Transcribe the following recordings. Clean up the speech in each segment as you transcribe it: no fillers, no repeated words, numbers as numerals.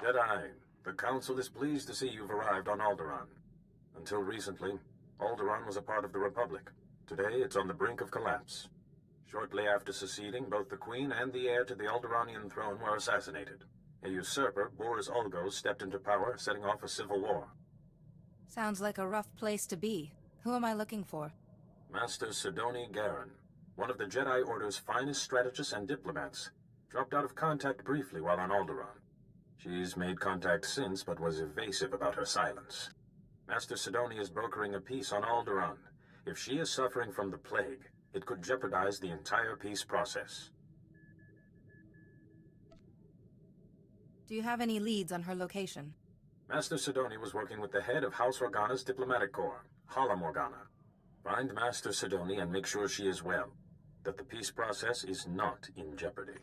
Jedi, the Council is pleased to see you've arrived on Alderaan. Until recently, Alderaan was a part of the Republic. Today, it's on the brink of collapse. Shortly after seceding, both the Queen and the heir to the Alderaanian throne were assassinated. A usurper, Boris Ulgos, stepped into power, setting off a civil war. Sounds like a rough place to be. Who am I looking for? Master Sidoni Garen, one of the Jedi Order's finest strategists and diplomats, dropped out of contact briefly while on Alderaan. She's made contact since, but was evasive about her silence. Master Sidoni is brokering a peace on Alderaan. If she is suffering from the plague, it could jeopardize the entire peace process. Do you have any leads on her location? Master Sidoni was working with the head of House Organa's diplomatic corps, Hala Morgana. Find Master Sidoni and make sure she is well, that the peace process is not in jeopardy.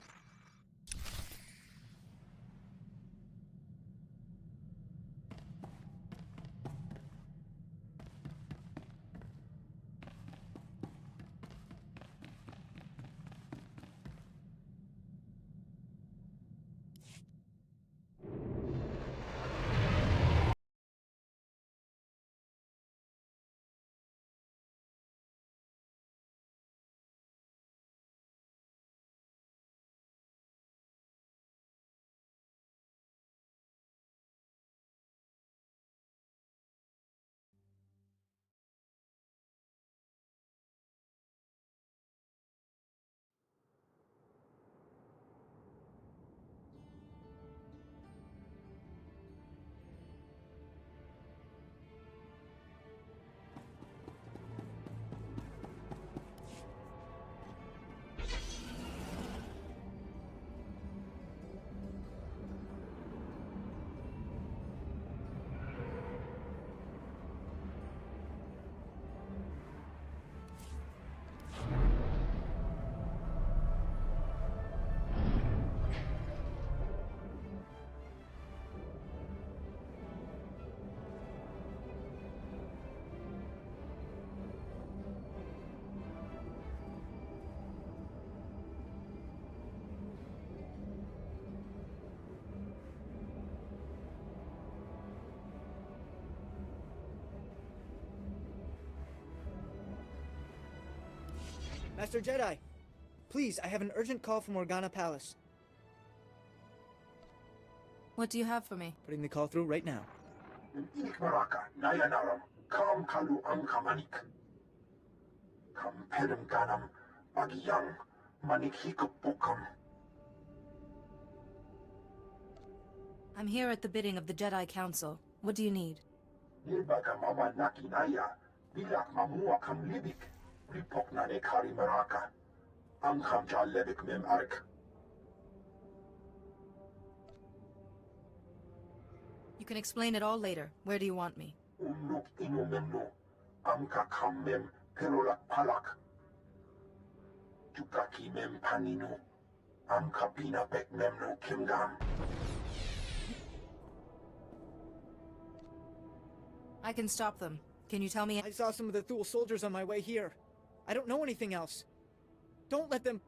Master Jedi, please, I have an urgent call from Organa Palace. What do you have for me? Putting the call through right now. Maraka, Nayanaram, Kam Kalu Amkamanik. Kam Pedem Ganam, Bagiyang, Manik Hikapukam. I'm here at the bidding of the Jedi Council. What do you need? Nilbaga Mama Nakinaya, Bilak Mamua Kam Libik, Ripoknane Kari Maraka, Amkam Jalebik Mem Ark. You can explain it all later. Where do you want me? Unuk Inumenu, Amka Kam Mem Perolak Palak. Tukaki Mem Paninu, Amka Pina Bek Memnu Kimgam. I can stop them. Can you tell me? I saw some of the Thule soldiers on my way here. I don't know anything else. Don't let them...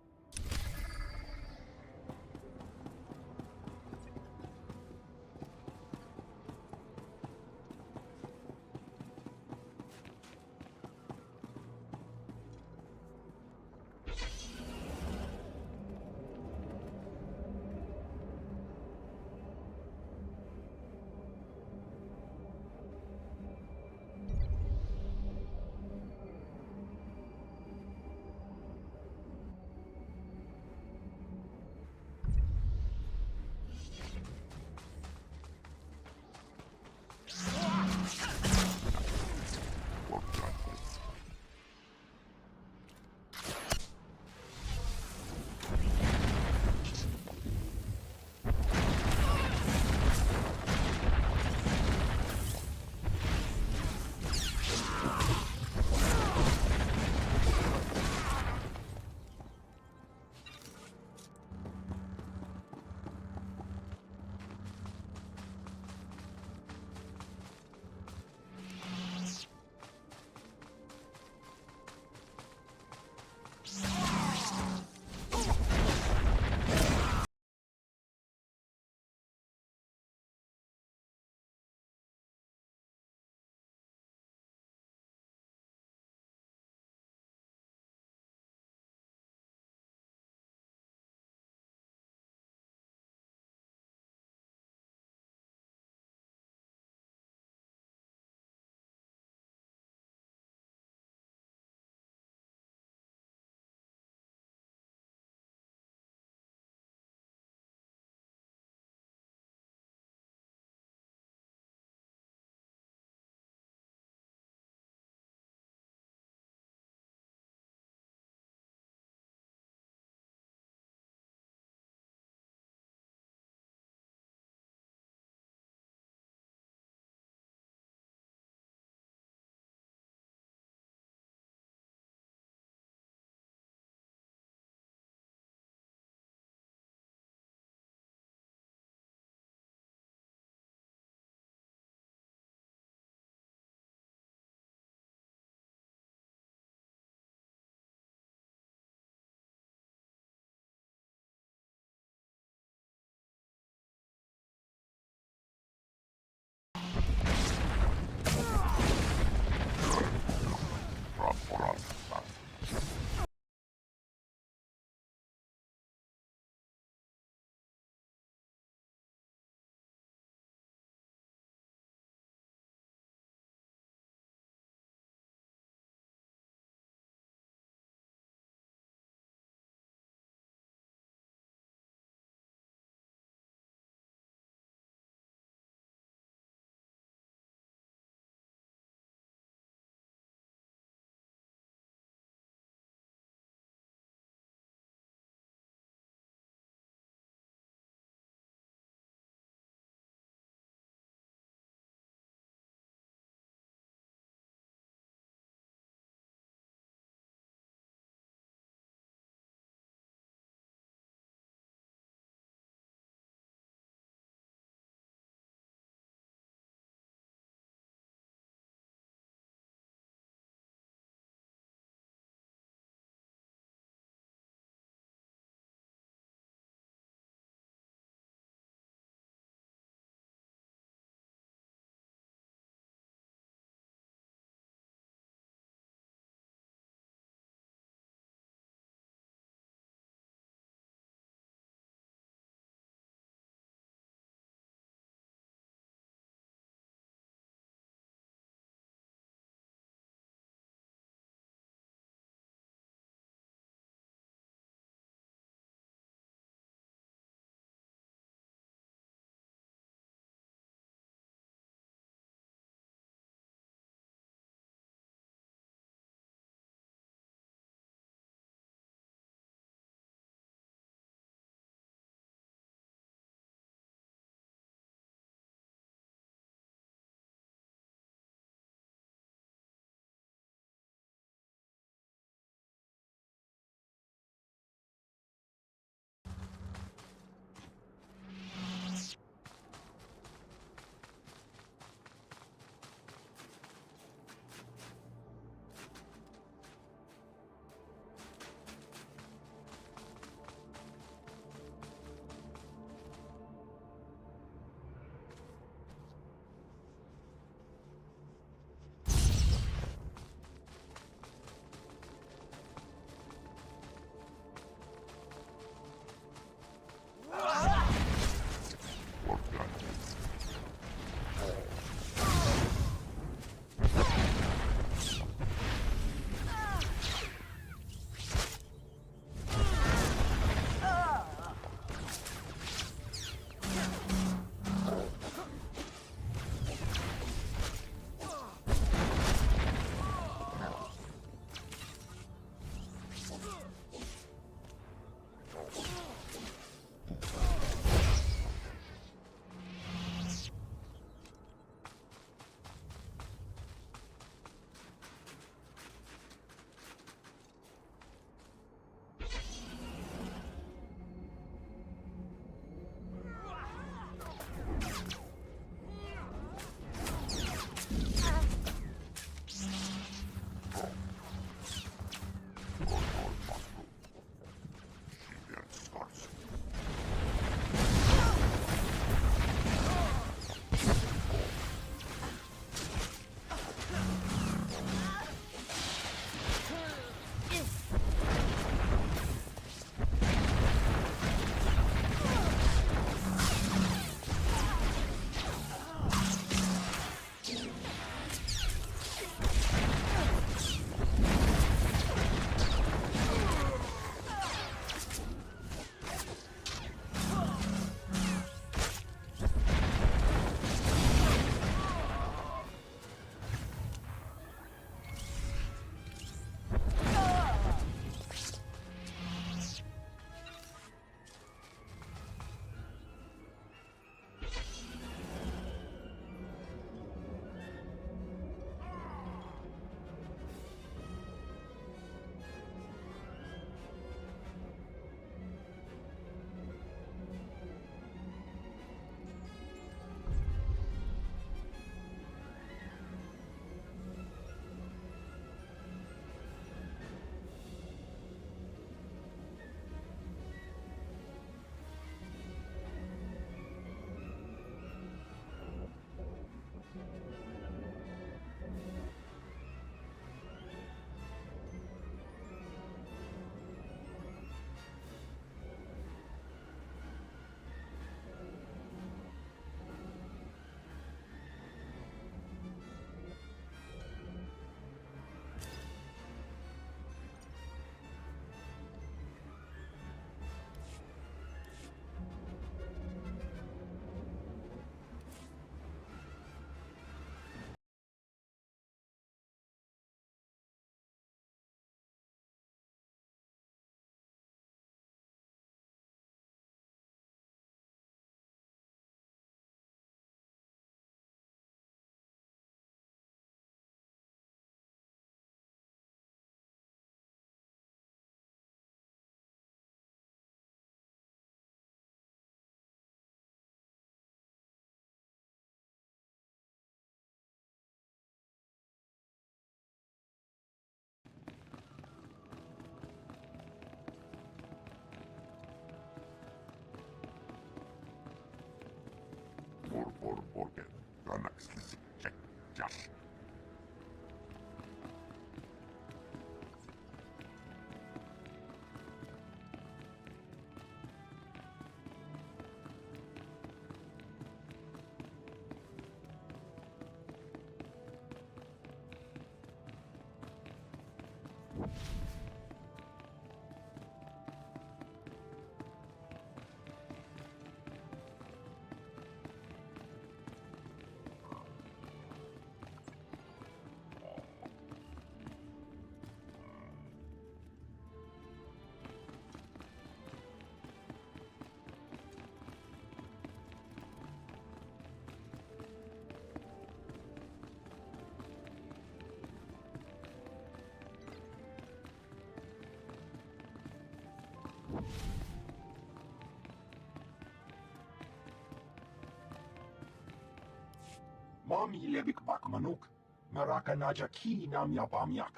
Mami lebik bak manuk. Maraka naja ki nam ya bamyak.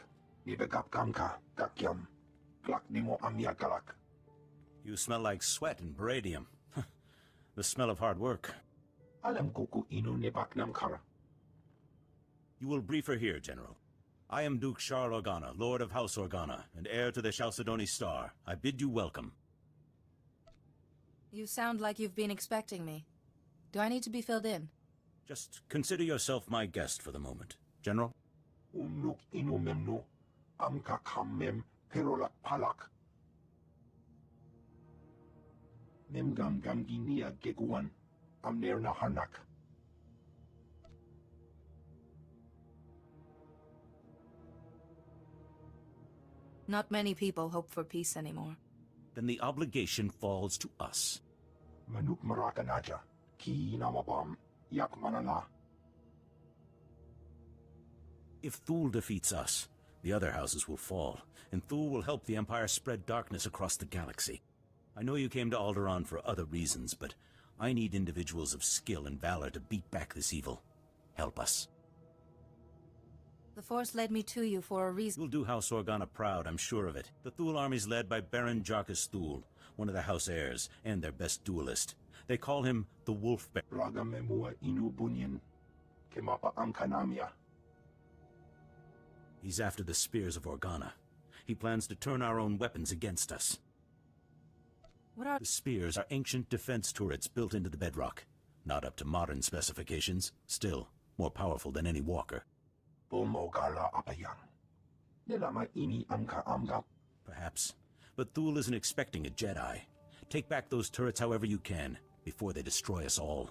Nibegap kamka, kakyam. Klak nimo amyakalak. You smell like sweat and beradium. The smell of hard work. Alam kuku inu nibak nam kara. You will brief her here, General. I am Duke Charles Organa, Lord of House Organa, and heir to the Chalcedony Star. I bid you welcome. You sound like you've been expecting me. Do I need to be filled in? Just consider yourself my guest for the moment. General? Unuk inu memnu. Amka kammem perolak palak. Memgam gamginia geguan. Amner na hanak. Not many people hope for peace anymore. Then the obligation falls to us. Manuk maraka naja. Ki namabam. Yak manala. If Thule defeats us, the other houses will fall, and Thule will help the Empire spread darkness across the galaxy. I know you came to Alderaan for other reasons, but I need individuals of skill and valor to beat back this evil. Help us. The Force led me to you for a reason. You'll do House Organa proud, I'm sure of it. The Thule army's led by Baron Jarkus Thule, one of the House heirs, and their best duelist. They call him the Wolf Bear. Raga memua inu bunyan. Kemapa amkanamia. He's after the spears of Organa. He plans to turn our own weapons against us. What are... The spears are ancient defense turrets built into the bedrock. Not up to modern specifications, still more powerful than any walker. Bulmo gala apayang. Nilama ini amka amga. Perhaps. But Thule isn't expecting a Jedi. Take back those turrets however you can, before they destroy us all.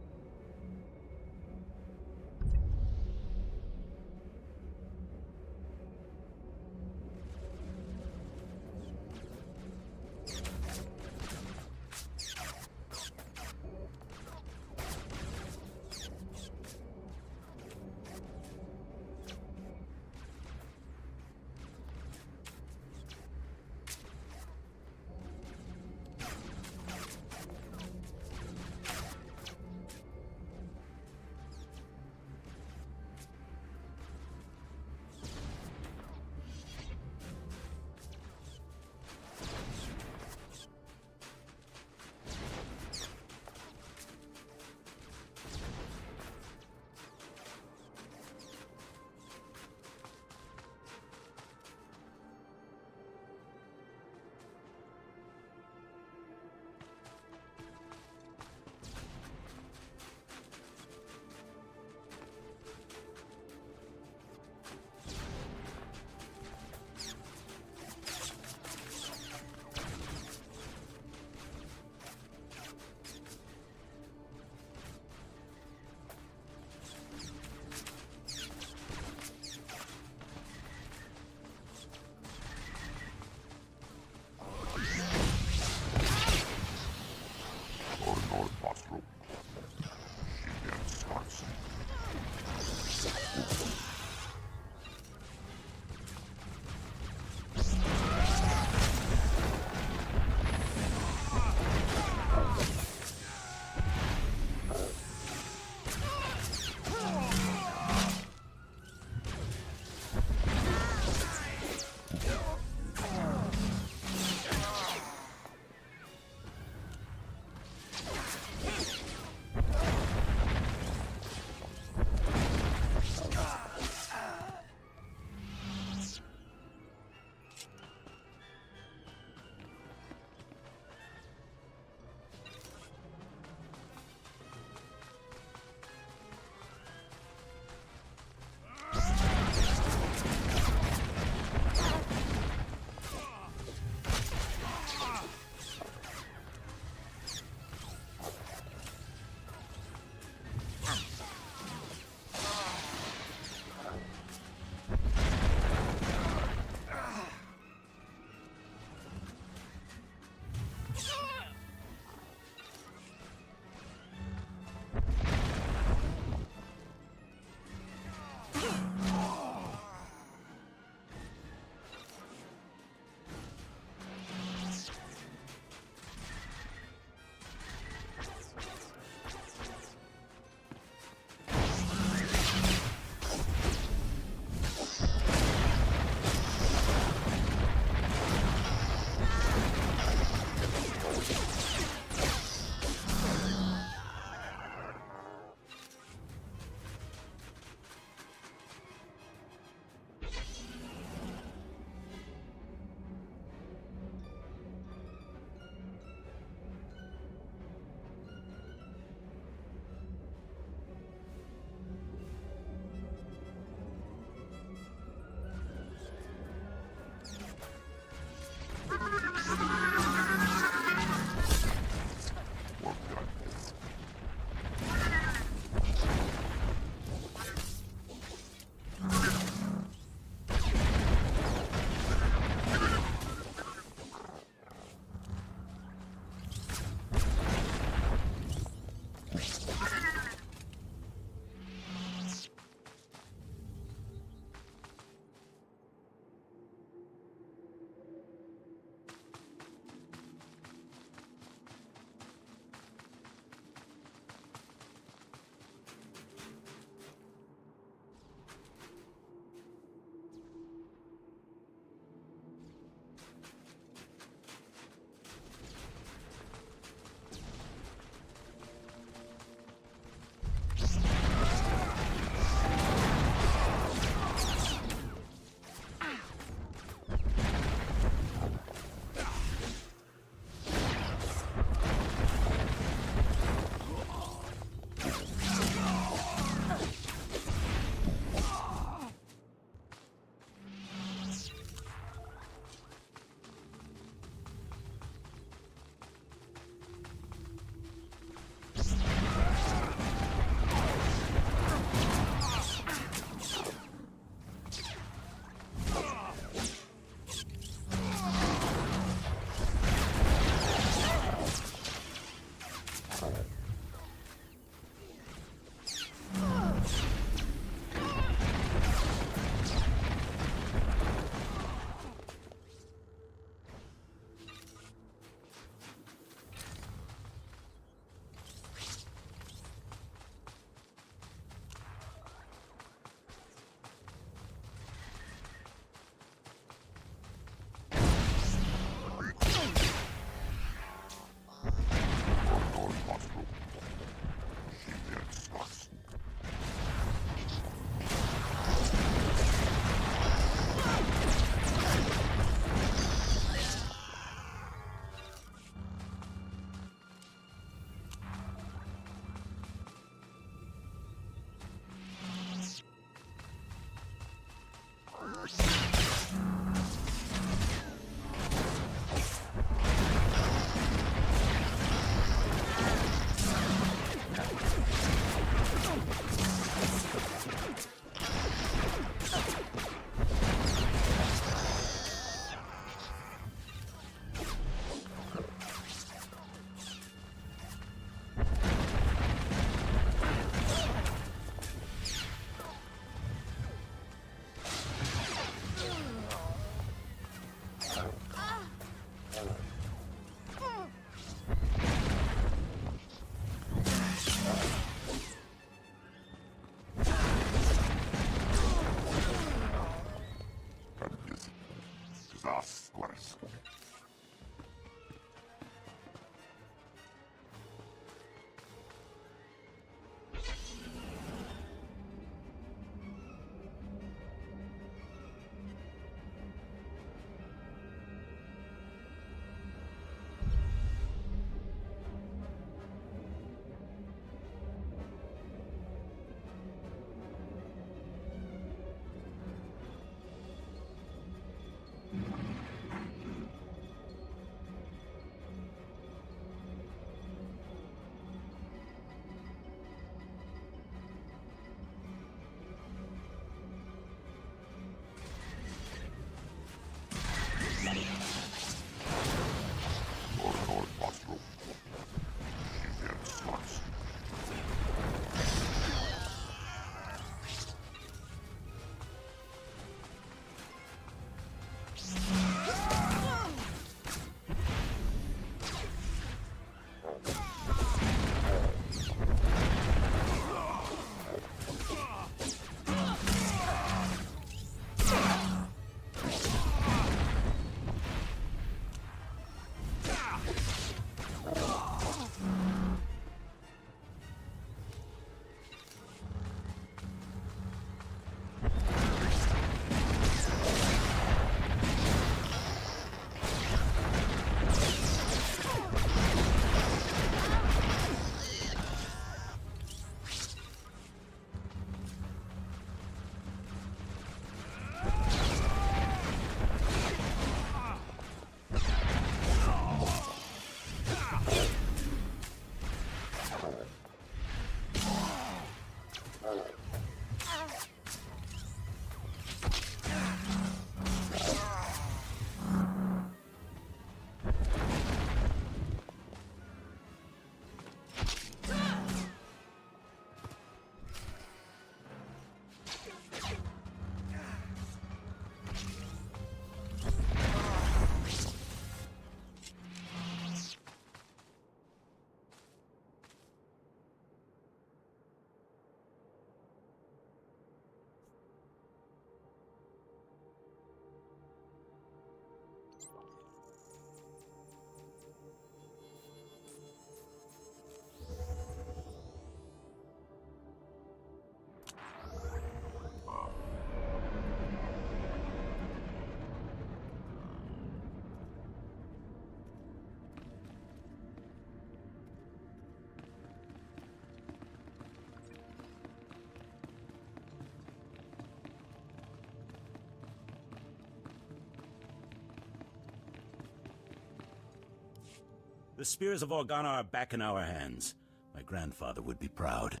The spears of Organa are back in our hands. My grandfather would be proud.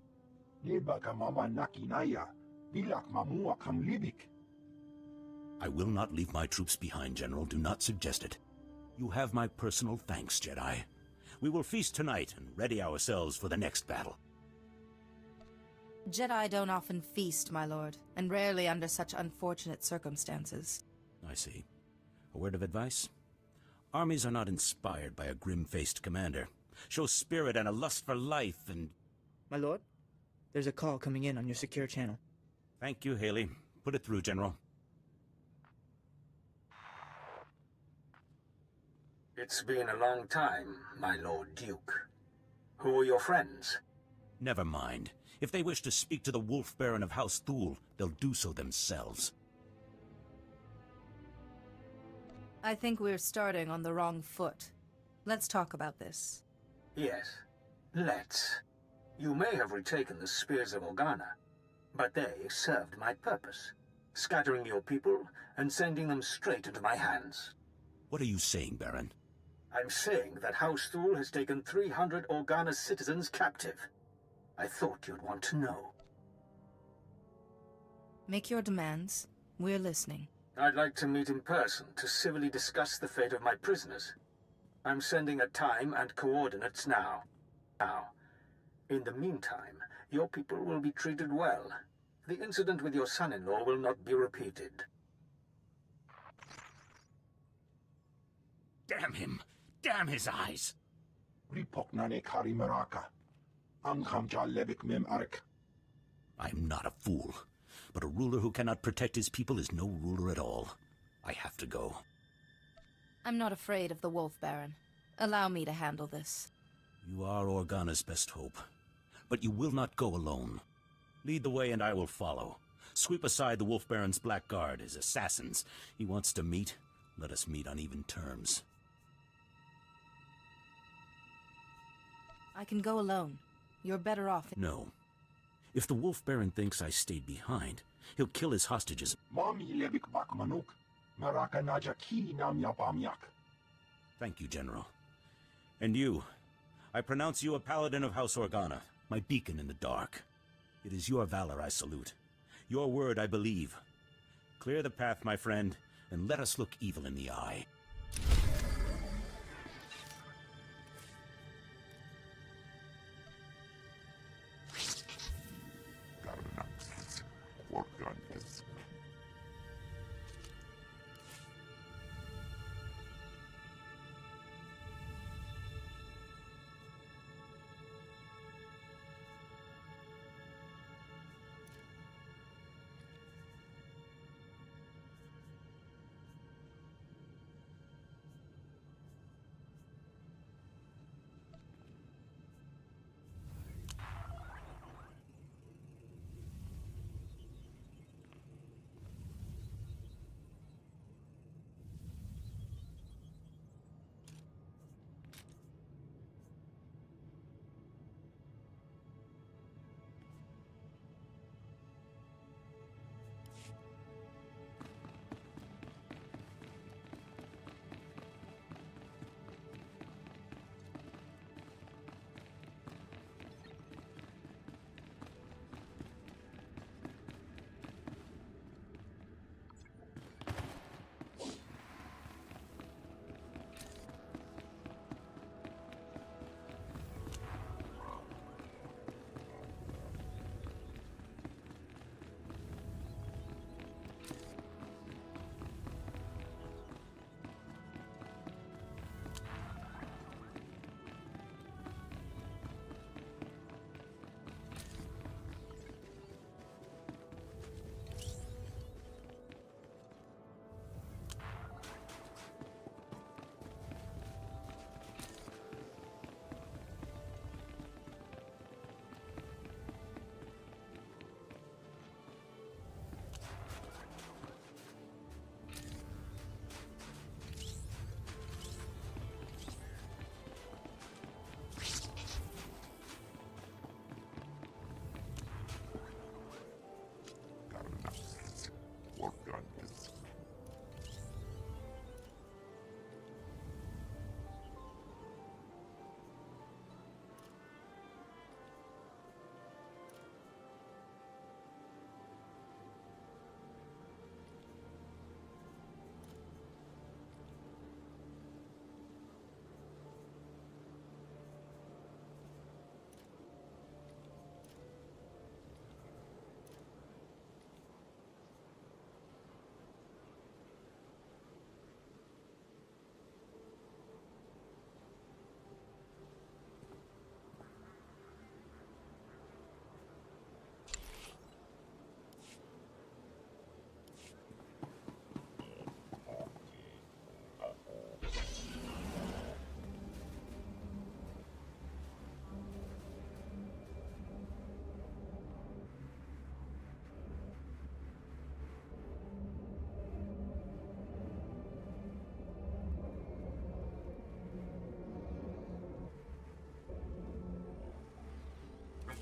Lebaka mama nakinaya, bilak mamua kamlibik. I will not leave my troops behind, General. Do not suggest it. You have my personal thanks, Jedi. We will feast tonight and ready ourselves for the next battle. Jedi don't often feast, my lord, and rarely under such unfortunate circumstances. I see. A word of advice? Armies are not inspired by a grim-faced commander. Show spirit and a lust for life and... My lord, there's a call coming in on your secure channel. Thank you, Haley. Put it through, General. It's been a long time, my Lord Duke. Who are your friends? Never mind. If they wish to speak to the Wolf Baron of House Thule, they'll do so themselves. I think we're starting on the wrong foot. Let's talk about this. Yes, let's. You may have retaken the spears of Organa, but they served my purpose, scattering your people and sending them straight into my hands. What are you saying, Baron? I'm saying that House Thule has taken 300 Organa citizens captive. I thought you'd want to know. Make your demands. We're listening. I'd like to meet in person to civilly discuss the fate of my prisoners. I'm sending a time and coordinates now. In the meantime, your people will be treated well. The incident with your son-in-law will not be repeated. Damn him! Damn his eyes! Ripoknane karimaraka. Anghamja lebik mem ark. I'm not a fool, but a ruler who cannot protect his people is no ruler at all. I have to go. I'm not afraid of the Wolf Baron. Allow me to handle this. You are Organa's best hope, but you will not go alone. Lead the way and I will follow. Sweep aside the Wolf Baron's black guard, his assassins. He wants to meet. Let us meet on even terms. I can go alone. You're better off... No. If the Wolf Baron thinks I stayed behind, he'll kill his hostages. Mami lebik bak manuk. Maraka naja ki nam yapamyak. Thank you, General. And you, I pronounce you a paladin of House Organa, my beacon in the dark. It is your valor I salute. Your word I believe. Clear the path, my friend, and let us look evil in the eye.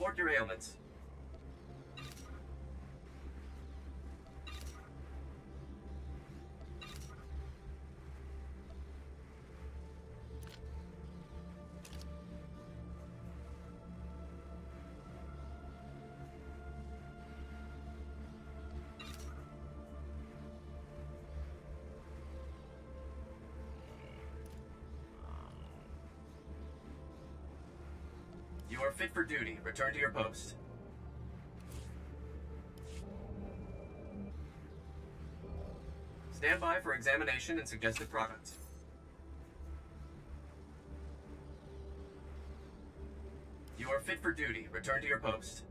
report your ailments. You are fit for duty. Return to your post. Stand by for examination and suggested products. You are fit for duty. Return to your post.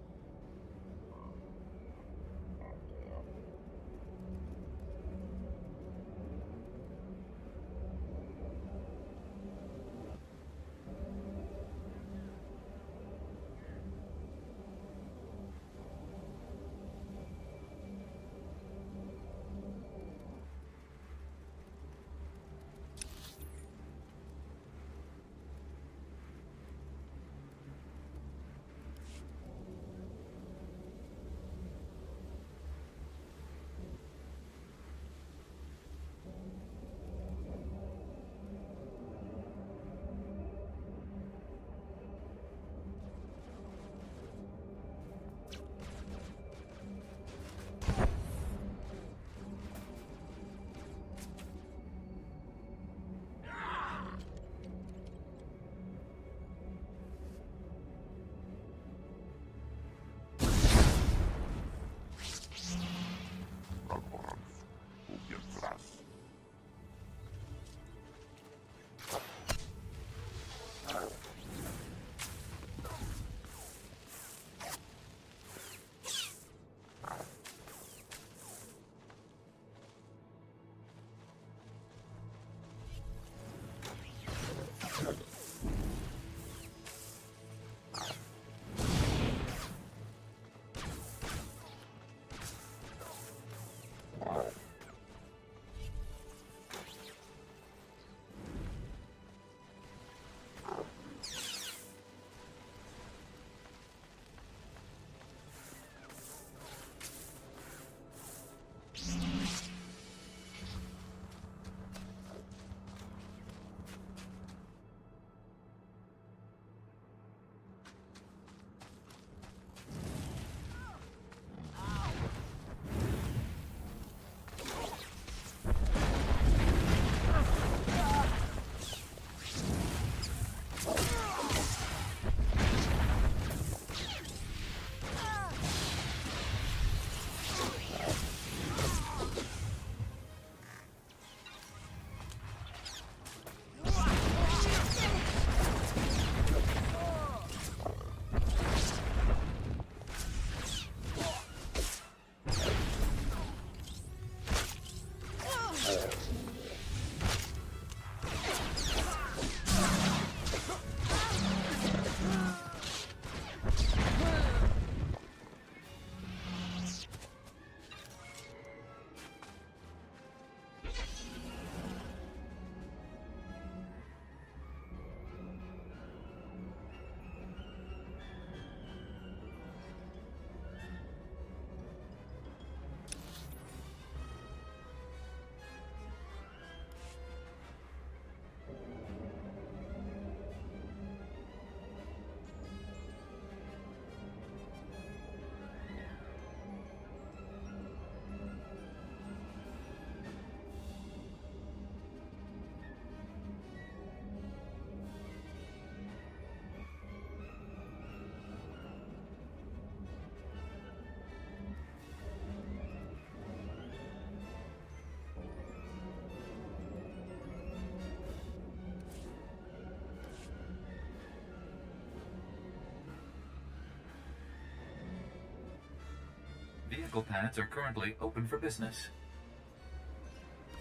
Vehicle paths are currently open for business.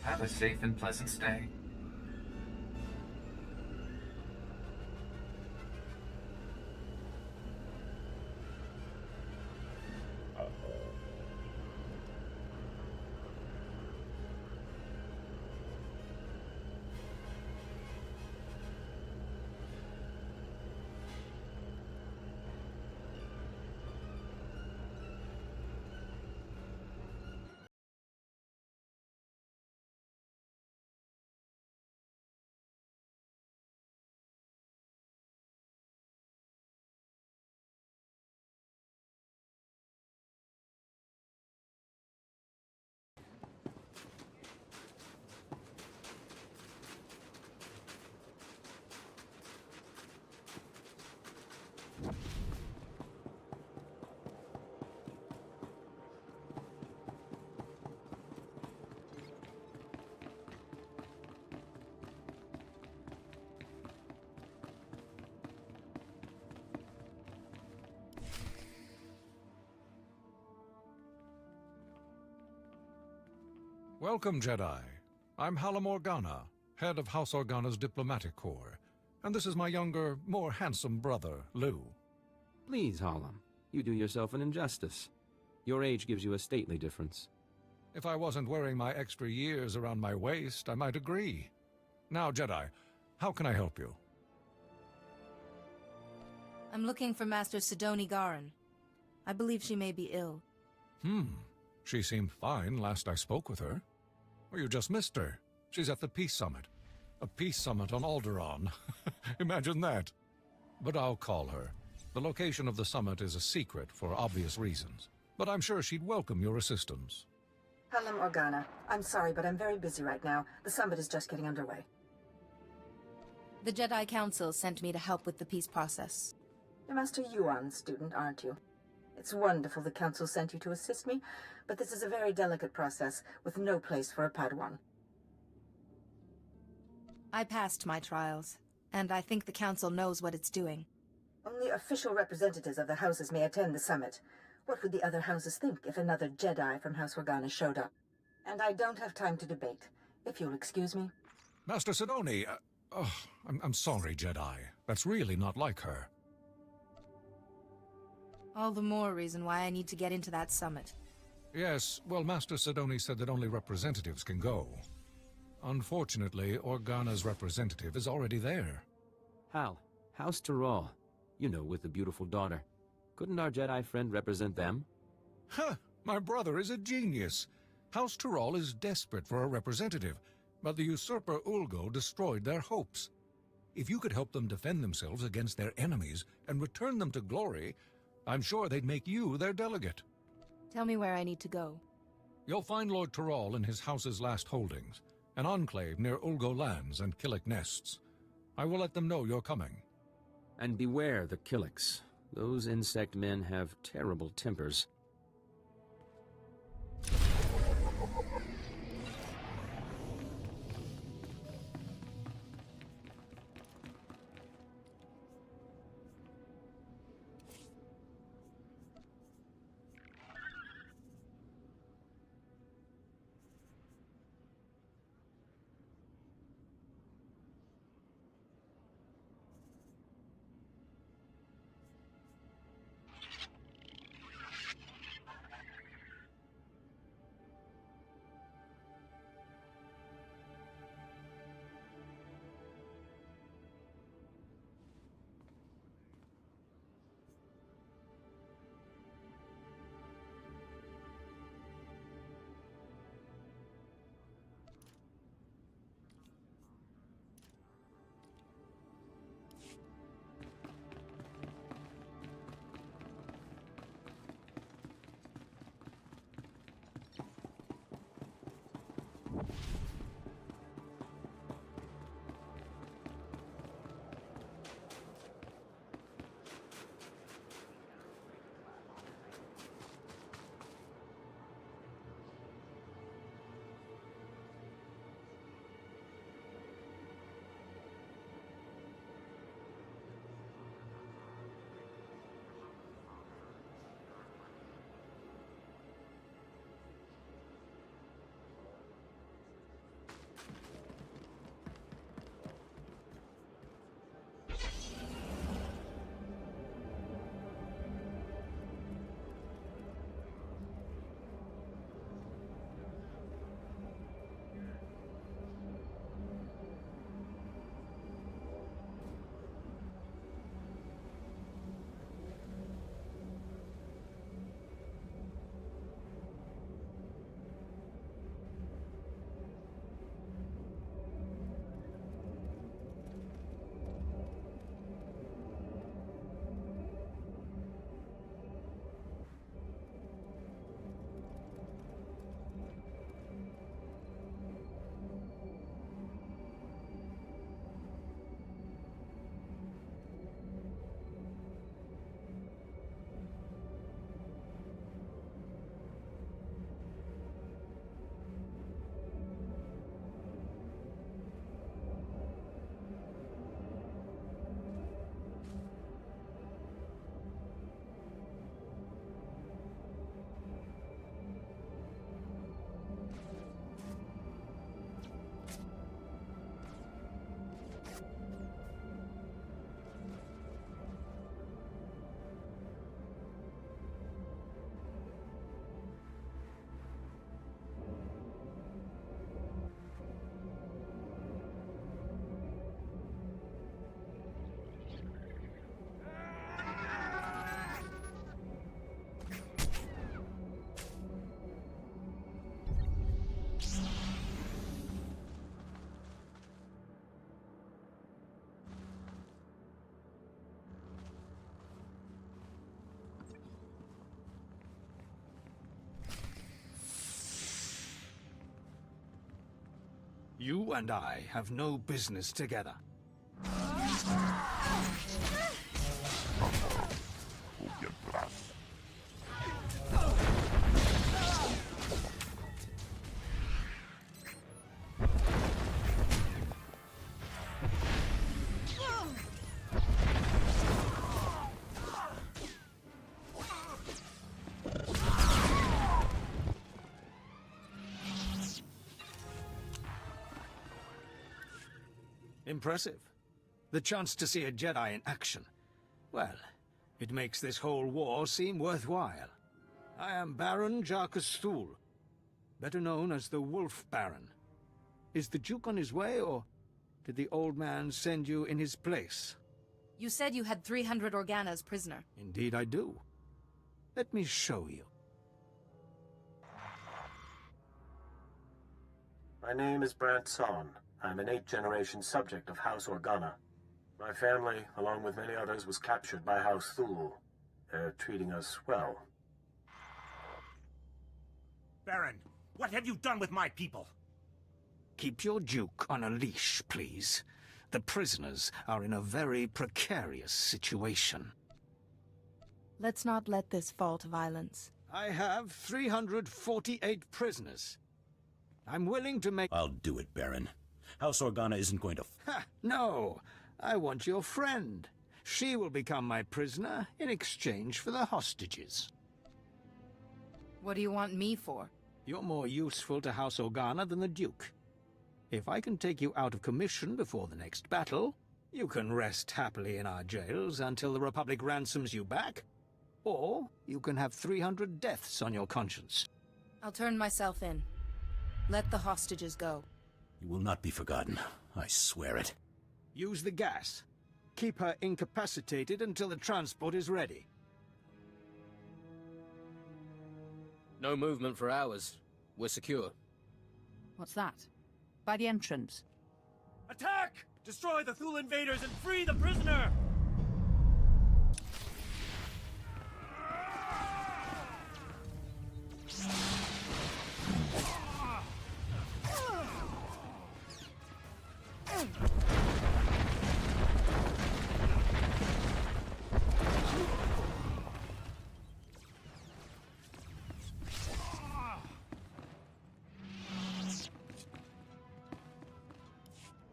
Have a safe and pleasant stay. Welcome, Jedi. I'm Hallam Organa, head of House Organa's diplomatic corps. And this is my younger, more handsome brother, Lou. Please, Hallam. You do yourself an injustice. Your age gives you a stately difference. If I wasn't wearing my extra years around my waist, I might agree. Now, Jedi, how can I help you? I'm looking for Master Sidoni Garan. I believe she may be ill. She seemed fine last I spoke with her. Well, you just missed her. She's at the Peace Summit. A peace summit on Alderaan. Imagine that. But I'll call her. The location of the summit is a secret for obvious reasons. But I'm sure she'd welcome your assistance. Hallam Organa, I'm sorry, but I'm very busy right now. The summit is just getting underway. The Jedi Council sent me to help with the peace process. You're Master Yuan's student, aren't you? It's wonderful the Council sent you to assist me, but this is a very delicate process, with no place for a Padawan. I passed my trials, and I think the Council knows what it's doing. Only official representatives of the houses may attend the summit. What would the other houses think if another Jedi from House Organa showed up? And I don't have time to debate. If you'll excuse me. Master Sidoni, I'm sorry, Jedi. That's really not like her. All the more reason why I need to get into that summit. Yes, well, Master Sidoni said that only representatives can go. Unfortunately, Organa's representative is already there. Hal, House Tyrol. You know, with the beautiful daughter. Couldn't our Jedi friend represent them? Huh! My brother is a genius. House Tyrol is desperate for a representative, but the usurper Ulgo destroyed their hopes. If you could help them defend themselves against their enemies and return them to glory, I'm sure they'd make you their delegate. Tell me where I need to go. You'll find Lord Tyrol in his house's last holdings, an enclave near Ulgo lands and Killik nests. I will let them know you're coming. And beware the Killiks. Those insect men have terrible tempers. You and I have no business together. Impressive. The chance to see a Jedi in action. Well, it makes this whole war seem worthwhile. I am Baron Jarkus Thul, better known as the Wolf Baron. Is the Duke on his way, or did the old man send you in his place? You said you had 300 Organas prisoner. Indeed I do. Let me show you. My name is Brant Son. I'm an 8th-generation subject of House Organa. My family, along with many others, was captured by House Thul. They're treating us well. Baron, what have you done with my people? Keep your Duke on a leash, please. The prisoners are in a very precarious situation. Let's not let this fall to violence. I have 348 prisoners. I'm willing to make... I'll do it, Baron. House Organa isn't going to... Ha! No! I want your friend. She will become my prisoner in exchange for the hostages. What do you want me for? You're more useful to House Organa than the Duke. If I can take you out of commission before the next battle, you can rest happily in our jails until the Republic ransoms you back. Or you can have 300 deaths on your conscience. I'll turn myself in. Let the hostages go. You will not be forgotten. I swear it. Use the gas. Keep her incapacitated until the transport is ready. No movement for hours. We're secure. What's that? By the entrance. Attack! Destroy the Thul invaders and free the prisoner!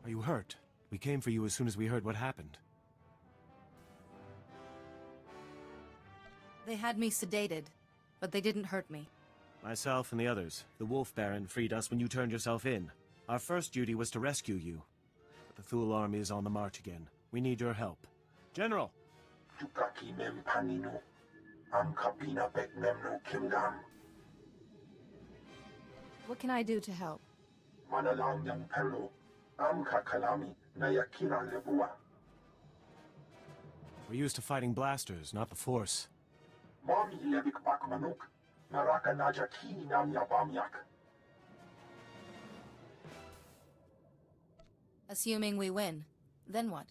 Are you hurt? We came for you as soon as we heard what happened. They had me sedated, but they didn't hurt me. Myself and the others, the Wolf Baron, freed us when you turned yourself in. Our first duty was to rescue you. But the Thul army is on the march again. We need your help. General! What can I do to help? We're used to fighting blasters, not the Force. Assuming we win, then what?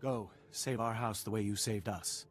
Go, save our house the way you saved us.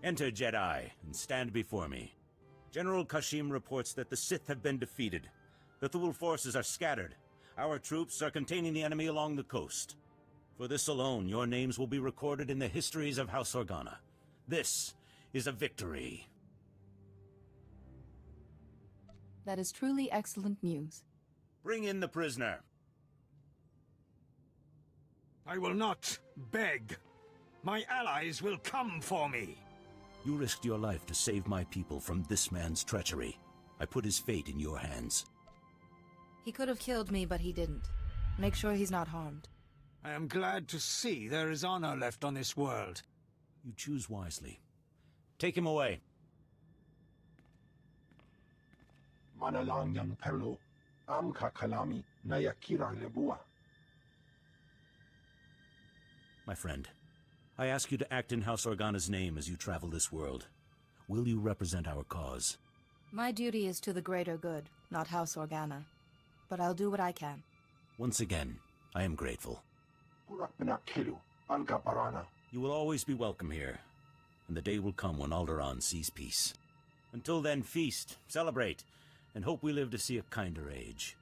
Enter, Jedi, and stand before me. General Kashim reports that the Sith have been defeated. The Thule forces are scattered. Our troops are containing the enemy along the coast. For this alone, your names will be recorded in the histories of House Organa. This is a victory. That is truly excellent news. Bring in the prisoner. I will not beg. My allies will come for me. You risked your life to save my people from this man's treachery. I put his fate in your hands. He could have killed me, but he didn't. Make sure he's not harmed. I am glad to see there is honor left on this world. You choose wisely. Take him away. Manalanyang perlo, amka kalami nayakira lebua. My friend, I ask you to act in House Organa's name as you travel this world. Will you represent our cause? My duty is to the greater good, not House Organa. But I'll do what I can. Once again, I am grateful. You will always be welcome here, and the day will come when Alderaan sees peace. Until then, feast, celebrate, and hope we live to see a kinder age.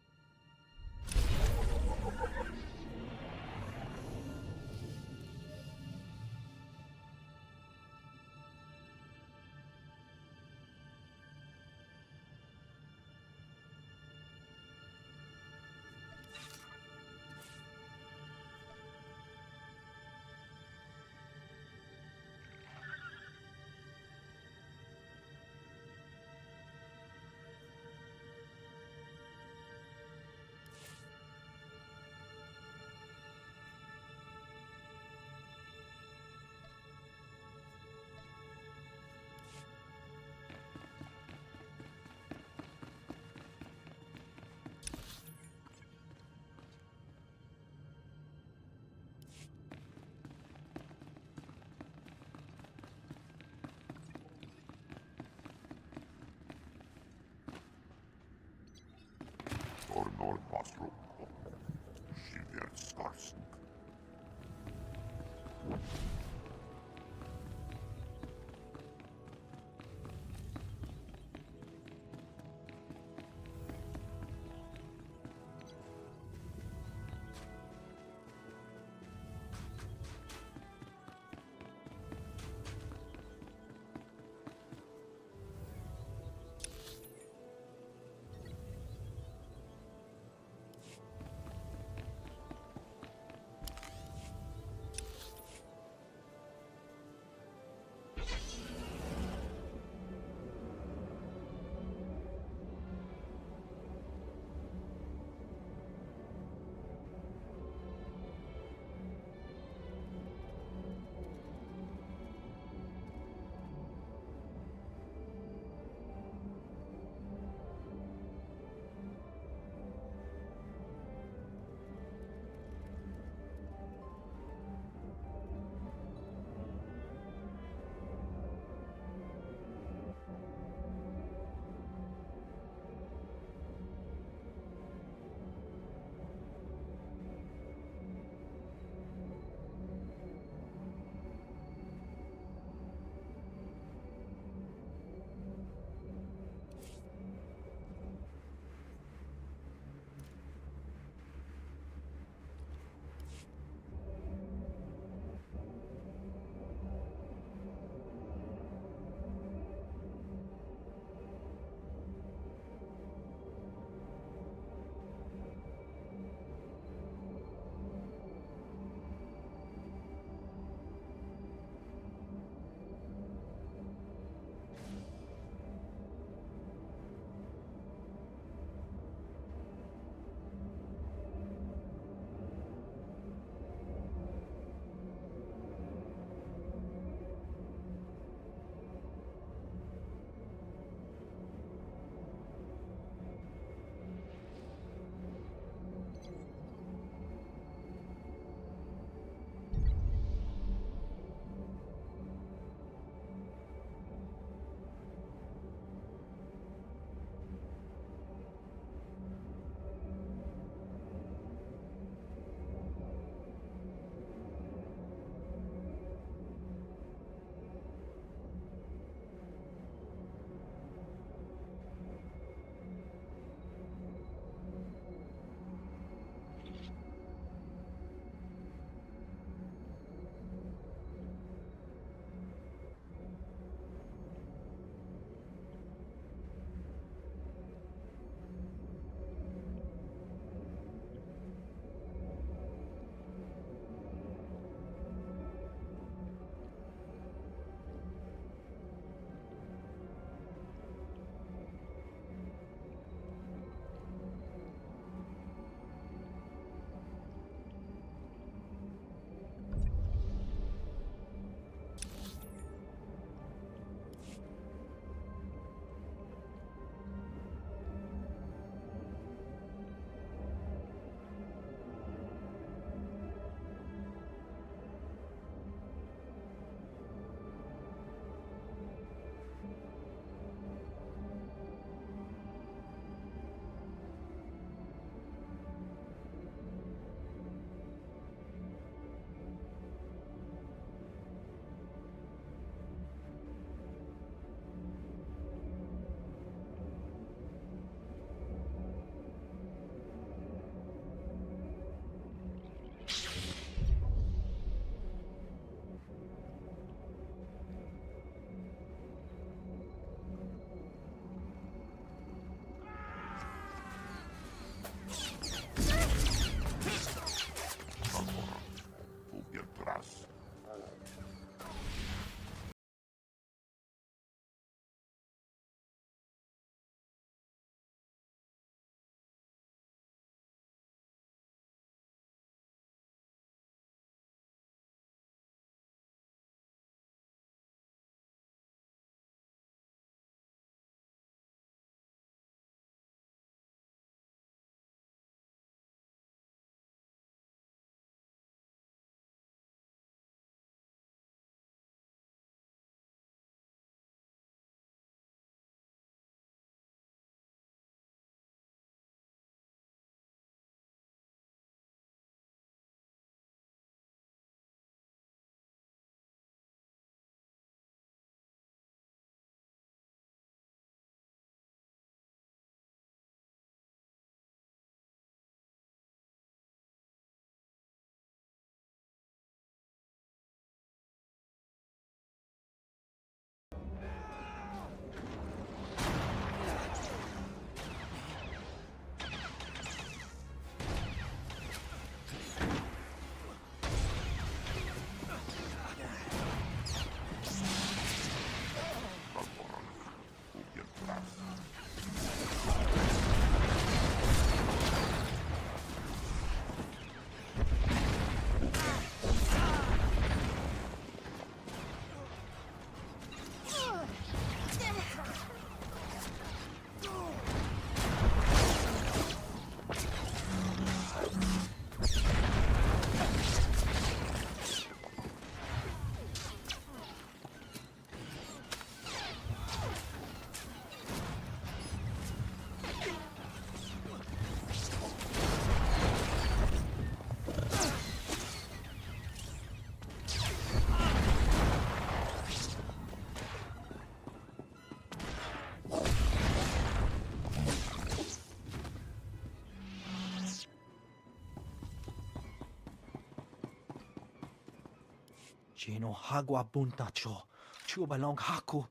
Jeno hagwa buntacho, chubalong haku,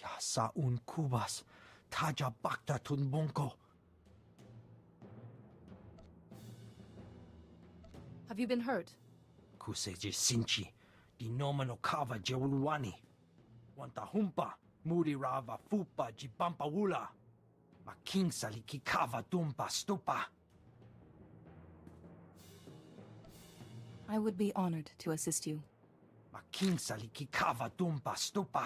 yasa un kubas, taja bakta tunbonko. Have you been hurt? Kuseje sinchi, di nomano kava jewulwani. Wanta humpa, muri rava fupa jibampa wula. Making saliki kava dumpa stupa. I would be honored to assist you. Making saliki kava dumpa stupa.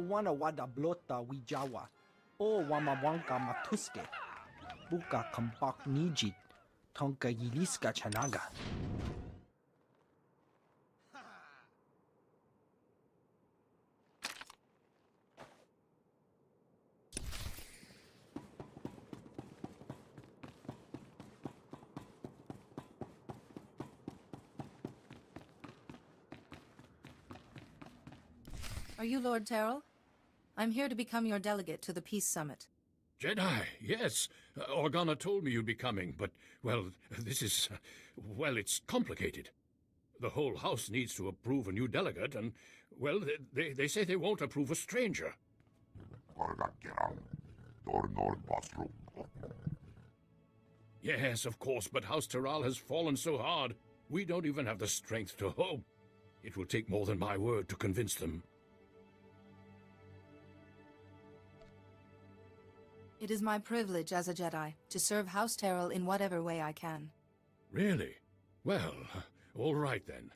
Wana wada blota wijawa, o wamawanka matuske, buka kambak nijit, tonka yiliska chanaga. Are you Lord Terrell? I'm here to become your delegate to the Peace Summit. Jedi, yes. Organa told me you'd be coming, but, well, this is... well, it's complicated. The whole house needs to approve a new delegate, and, well, they say they won't approve a stranger. Yes, of course, but House Terral has fallen so hard, we don't even have the strength to hope. It will take more than my word to convince them. It is my privilege as a Jedi to serve House Terrell in whatever way I can. Really? Well, all right then.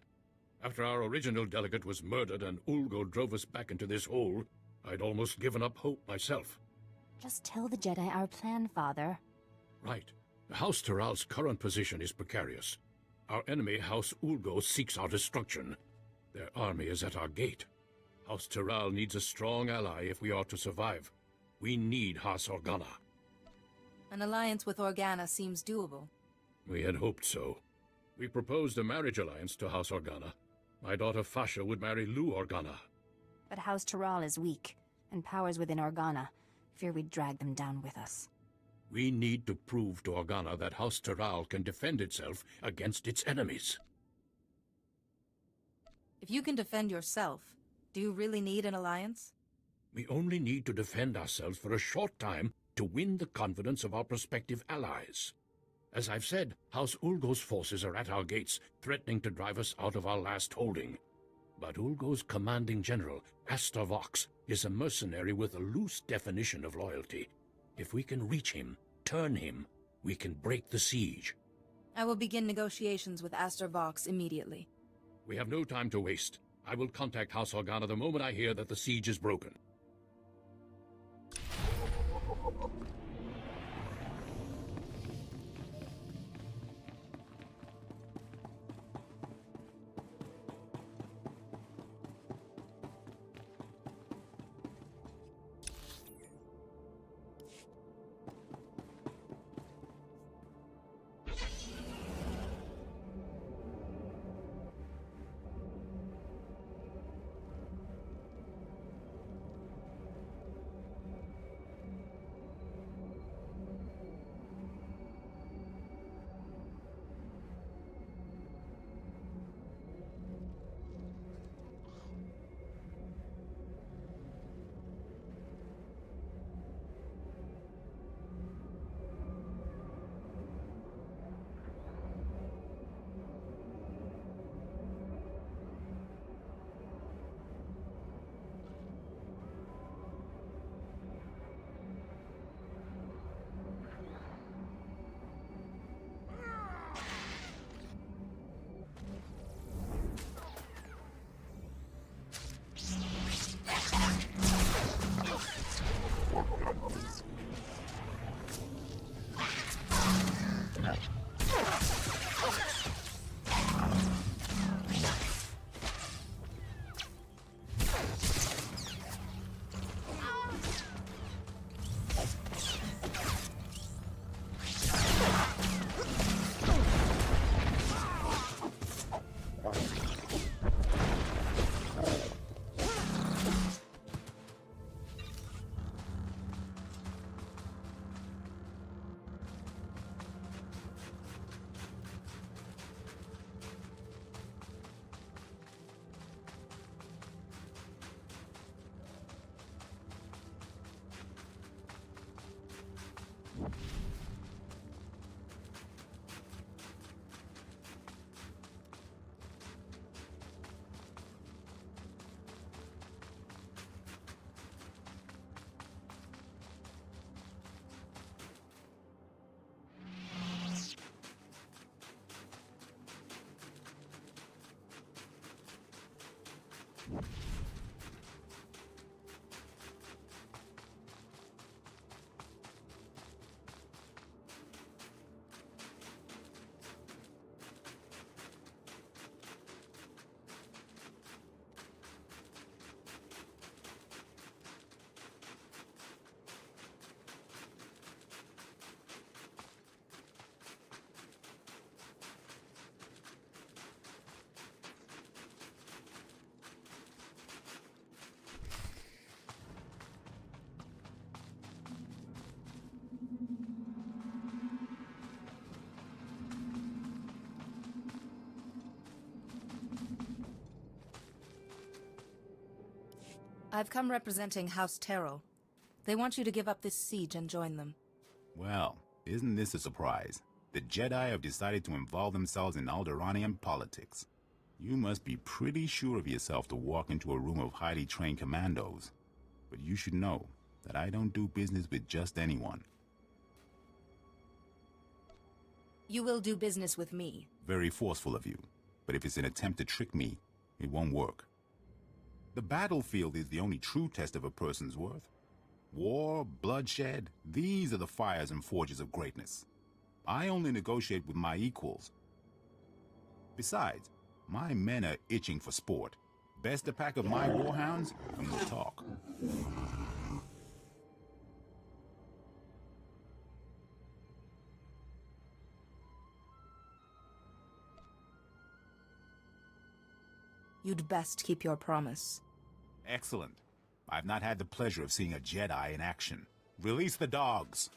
After our original delegate was murdered and Ulgo drove us back into this hole, I'd almost given up hope myself. Just tell the Jedi our plan, Father. Right. House Terral's current position is precarious. Our enemy, House Ulgo, seeks our destruction. Their army is at our gate. House Terral needs a strong ally if we are to survive. We need House Organa. An alliance with Organa seems doable. We had hoped so. We proposed a marriage alliance to House Organa. My daughter Fasha would marry Lou Organa. But House Terral is weak, and powers within Organa. Fear we'd drag them down with us. We need to prove to Organa that House Terral can defend itself against its enemies. If you can defend yourself, do you really need an alliance? We only need to defend ourselves for a short time to win the confidence of our prospective allies. As I've said, House Ulgo's forces are at our gates, threatening to drive us out of our last holding. But Ulgo's commanding general, Astor Vox, is a mercenary with a loose definition of loyalty. If we can reach him, turn him, we can break the siege. I will begin negotiations with Astor Vox immediately. We have no time to waste. I will contact House Organa the moment I hear that the siege is broken. I've come representing House Terrell. They want you to give up this siege and join them. Well, isn't this a surprise? The Jedi have decided to involve themselves in Alderaanian politics. You must be pretty sure of yourself to walk into a room of highly trained commandos. But you should know that I don't do business with just anyone. You will do business with me. Very forceful of you. But if it's an attempt to trick me, it won't work. The battlefield is the only true test of a person's worth. War, bloodshed, these are the fires and forges of greatness. I only negotiate with my equals. Besides, my men are itching for sport. Best a pack of my warhounds, and we'll talk. You'd best keep your promise. Excellent. I've not had the pleasure of seeing a Jedi in action. Release the dogs.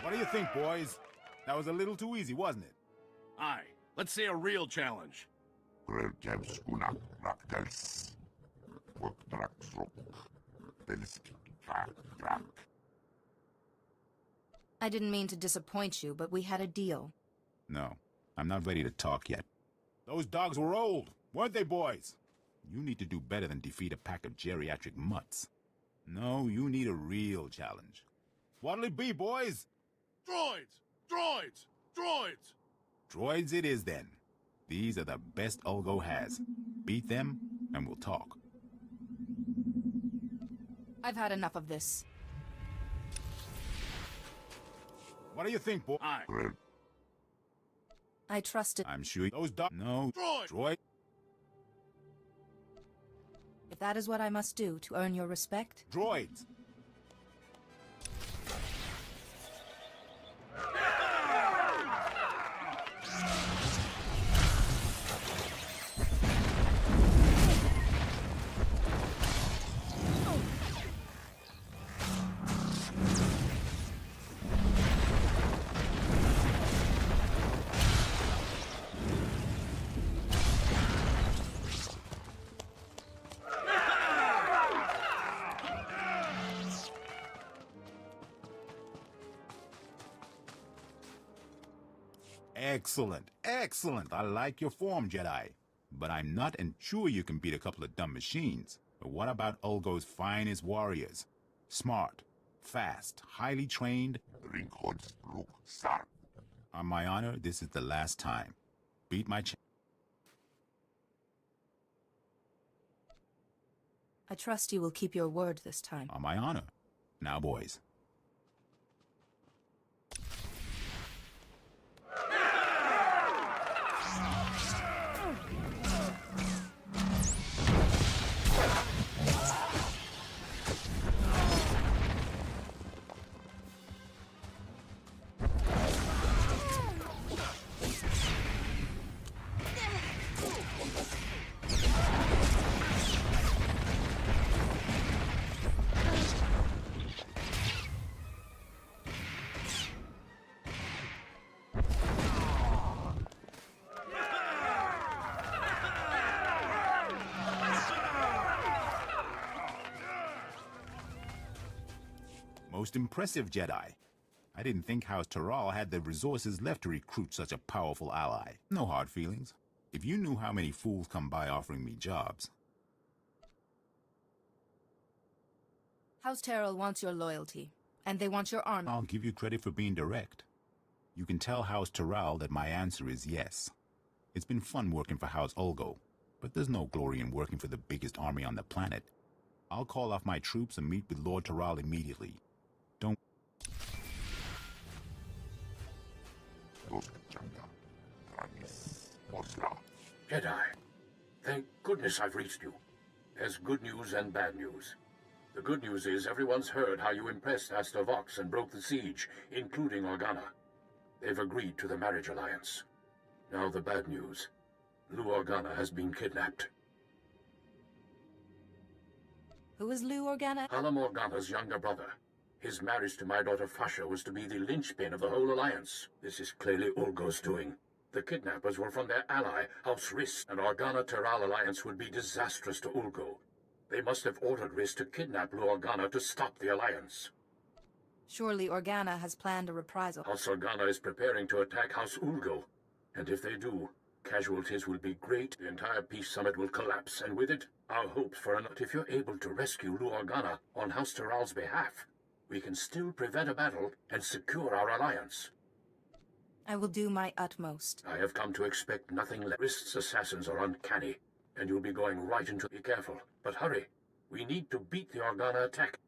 What do you think, boys? That was a little too easy, wasn't it? Aye. Let's see a real challenge. I didn't mean to disappoint you, but we had a deal. No, I'm not ready to talk yet. Those dogs were old, weren't they, boys? You need to do better than defeat a pack of geriatric mutts. No, you need a real challenge. What'll it be, boys? Droids! Droids! Droids! Droids it is, then. These are the best Ulgo has. Beat them, and we'll talk. I've had enough of this. What do you think, boy? Aye. I trusted. I'm sure those dogs... No. Droid. If that is what I must do to earn your respect... Droids! Excellent, excellent. I like your form, Jedi. But I'm not and sure you can beat a couple of dumb machines. But what about Ulgo's finest warriors? Smart, fast, highly trained. On my honor, this is the last time. Beat my I trust you will keep your word this time. On my honor. Now, boys. Most impressive, Jedi. I didn't think House Terrell had the resources left to recruit such a powerful ally. No hard feelings. If you knew how many fools come by offering me jobs. House Terrell wants your loyalty, and they want your army. I'll give you credit for being direct. You can tell House Terrell that my answer is yes. It's been fun working for House Ulgo, but there's no glory in working for the biggest army on the planet. I'll call off my troops and meet with Lord Terrell immediately. Don't... Jedi, Thank goodness I've reached you. There's good news and bad news. The good news is everyone's heard how you impressed Asta Vox and broke the siege, including Organa. They've agreed to the marriage alliance. Now the bad news. Lou Organa has been kidnapped. Who is Lou Organa? Alam Organa's younger brother. His marriage to my daughter Fasha was to be the linchpin of the whole alliance. This is clearly Ulgo's doing. The kidnappers were from their ally, House Riss. An Organa-Teral alliance would be disastrous to Ulgo. They must have ordered Riss to kidnap Lou Organa to stop the alliance. Surely Organa has planned a reprisal. House Organa is preparing to attack House Ulgo. And if they do, casualties will be great. The entire peace summit will collapse, and with it, our hopes for an... If you're able to rescue Lou Organa on House Terral's behalf, we can still prevent a battle and secure our alliance. I will do my utmost. I have come to expect nothing less. Rist's assassins are uncanny, and you'll be going right into... Be careful, but hurry. We need to beat the Organa attack.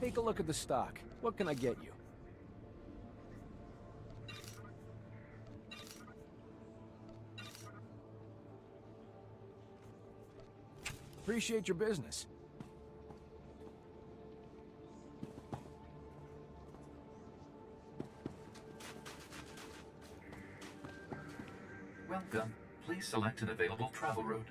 Take a look at the stock. What can I get you? Appreciate your business. Welcome. Please select an available travel route.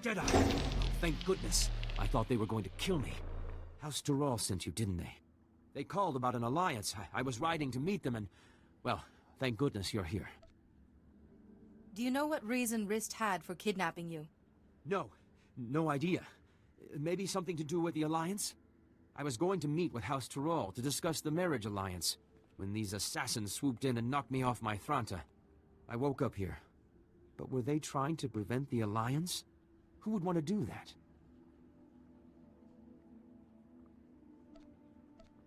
Jedi! Thank goodness. I thought they were going to kill me. House Swtor sent you, didn't they? They called about an alliance. I was riding to meet them and... Well, thank goodness you're here. Do you know what reason Rist had for kidnapping you? No. No idea. Maybe something to do with the alliance? I was going to meet with House Swtor to discuss the marriage alliance, when these assassins swooped in and knocked me off my Thranta. I woke up here. But were they trying to prevent the alliance? Who would want to do that?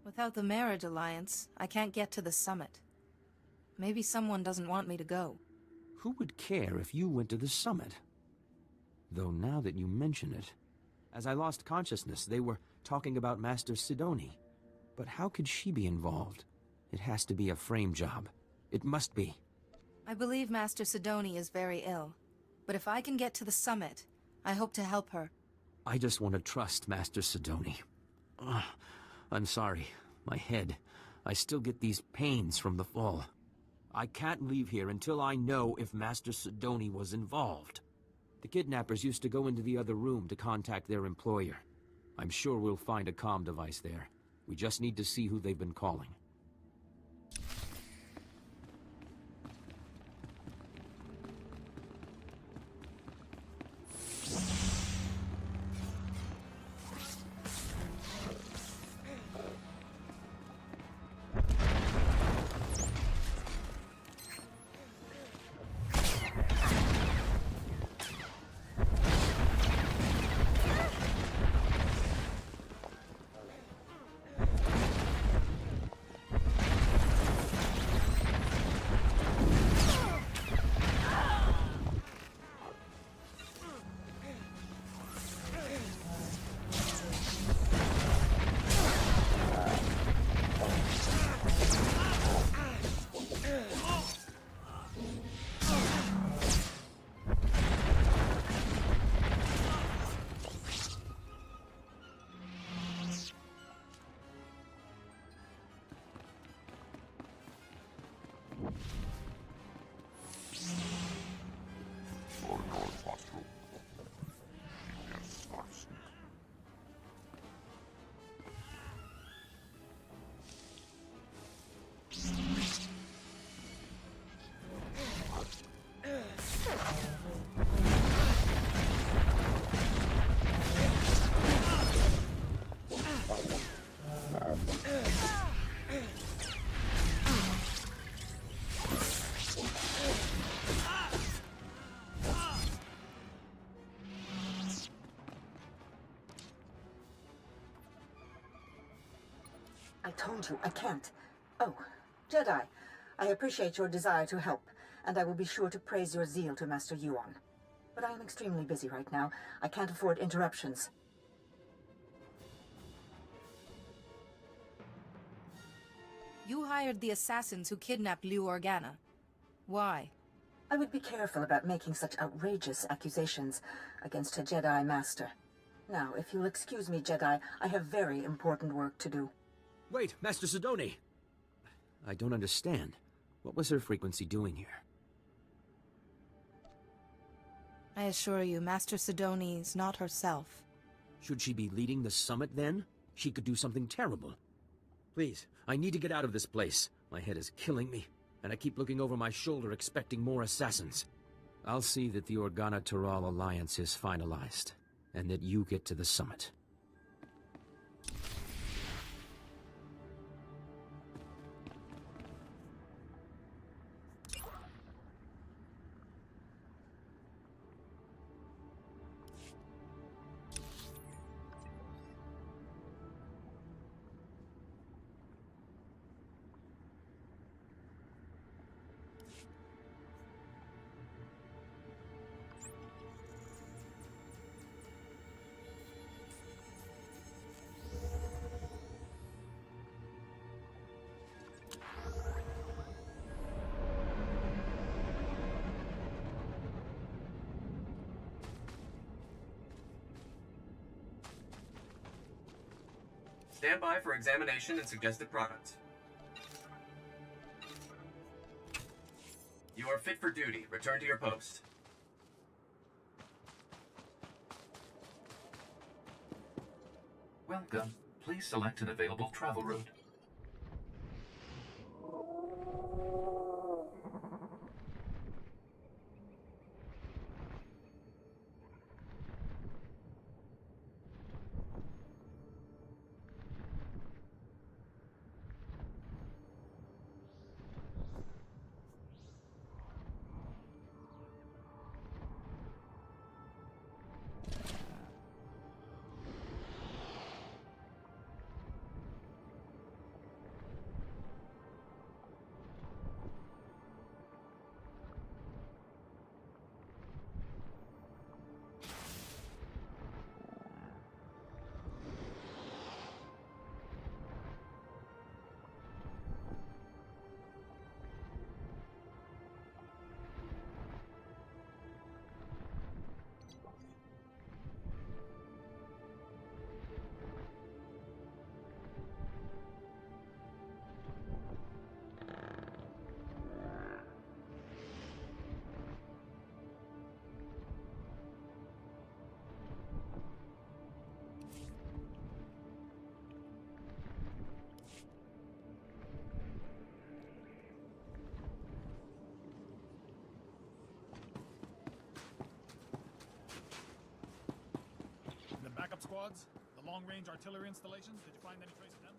Without the marriage alliance, I can't get to the summit. Maybe someone doesn't want me to go. Who would care if you went to the summit? Though now that you mention it, as I lost consciousness, they were talking about Master Sidoni. But how could she be involved? It has to be a frame job. It must be. I believe Master Sidoni is very ill. But if I can get to the summit, I hope to help her. I just want to trust Master Sidoni. Ugh, I'm sorry. My head. I still get these pains from the fall. I can't leave here until I know if Master Sidoni was involved. The kidnappers used to go into the other room to contact their employer. I'm sure we'll find a comm device there. We just need to see who they've been calling. I told you, I can't. Oh, Jedi, I appreciate your desire to help, and I will be sure to praise your zeal to Master Yuan. But I am extremely busy right now. I can't afford interruptions. You hired the assassins who kidnapped Liu Organa. Why? I would be careful about making such outrageous accusations against a Jedi Master. Now, if you'll excuse me, Jedi, I have very important work to do. Wait, Master Sidoni! I don't understand. What was her frequency doing here? I assure you, Master Sidoni's not herself. Should she be leading the summit, then? She could do something terrible. Please, I need to get out of this place. My head is killing me, and I keep looking over my shoulder expecting more assassins. I'll see that the Organa-Taral alliance is finalized, and that you get to the summit. Stand by for examination and suggested product. You are fit for duty. Return to your post. Welcome. Please select an available travel route. The backup squads? The long-range artillery installations? Did you find any trace of them?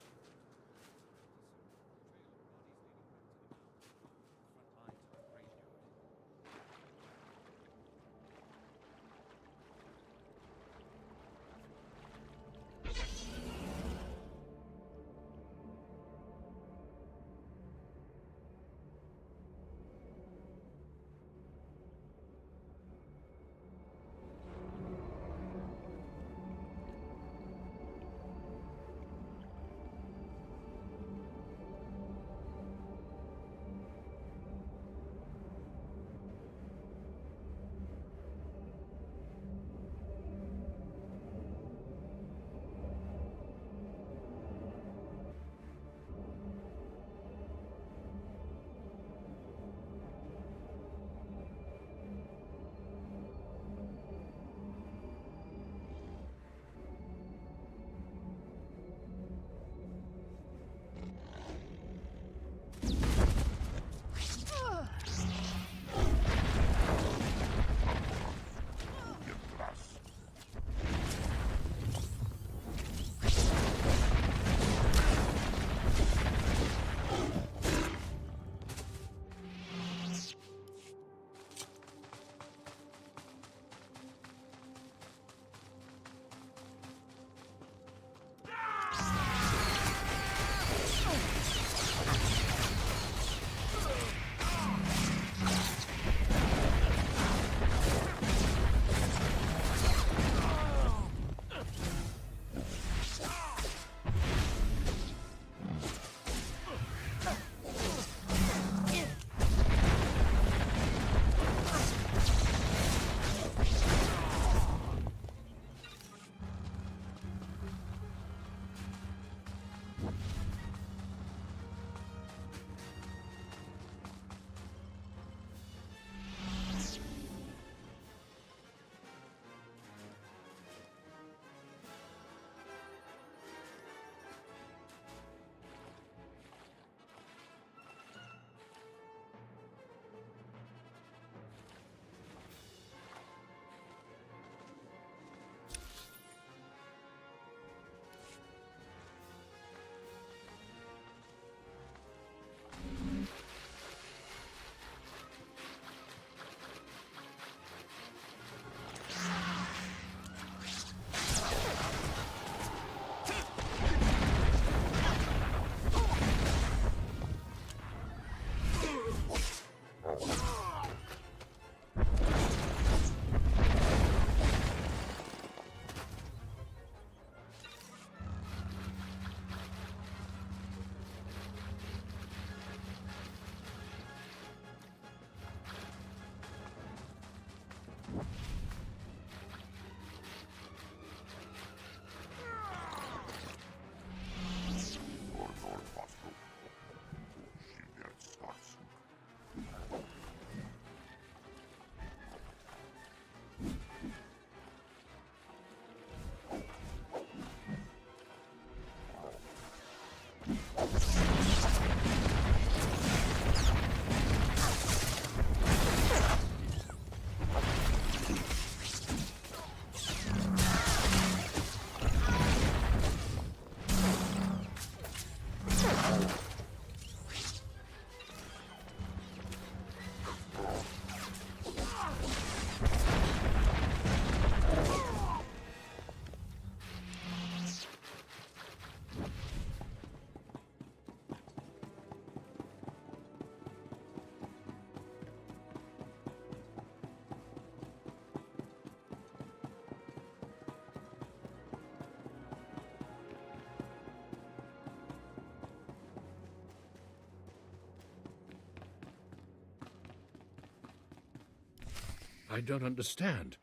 I don't understand.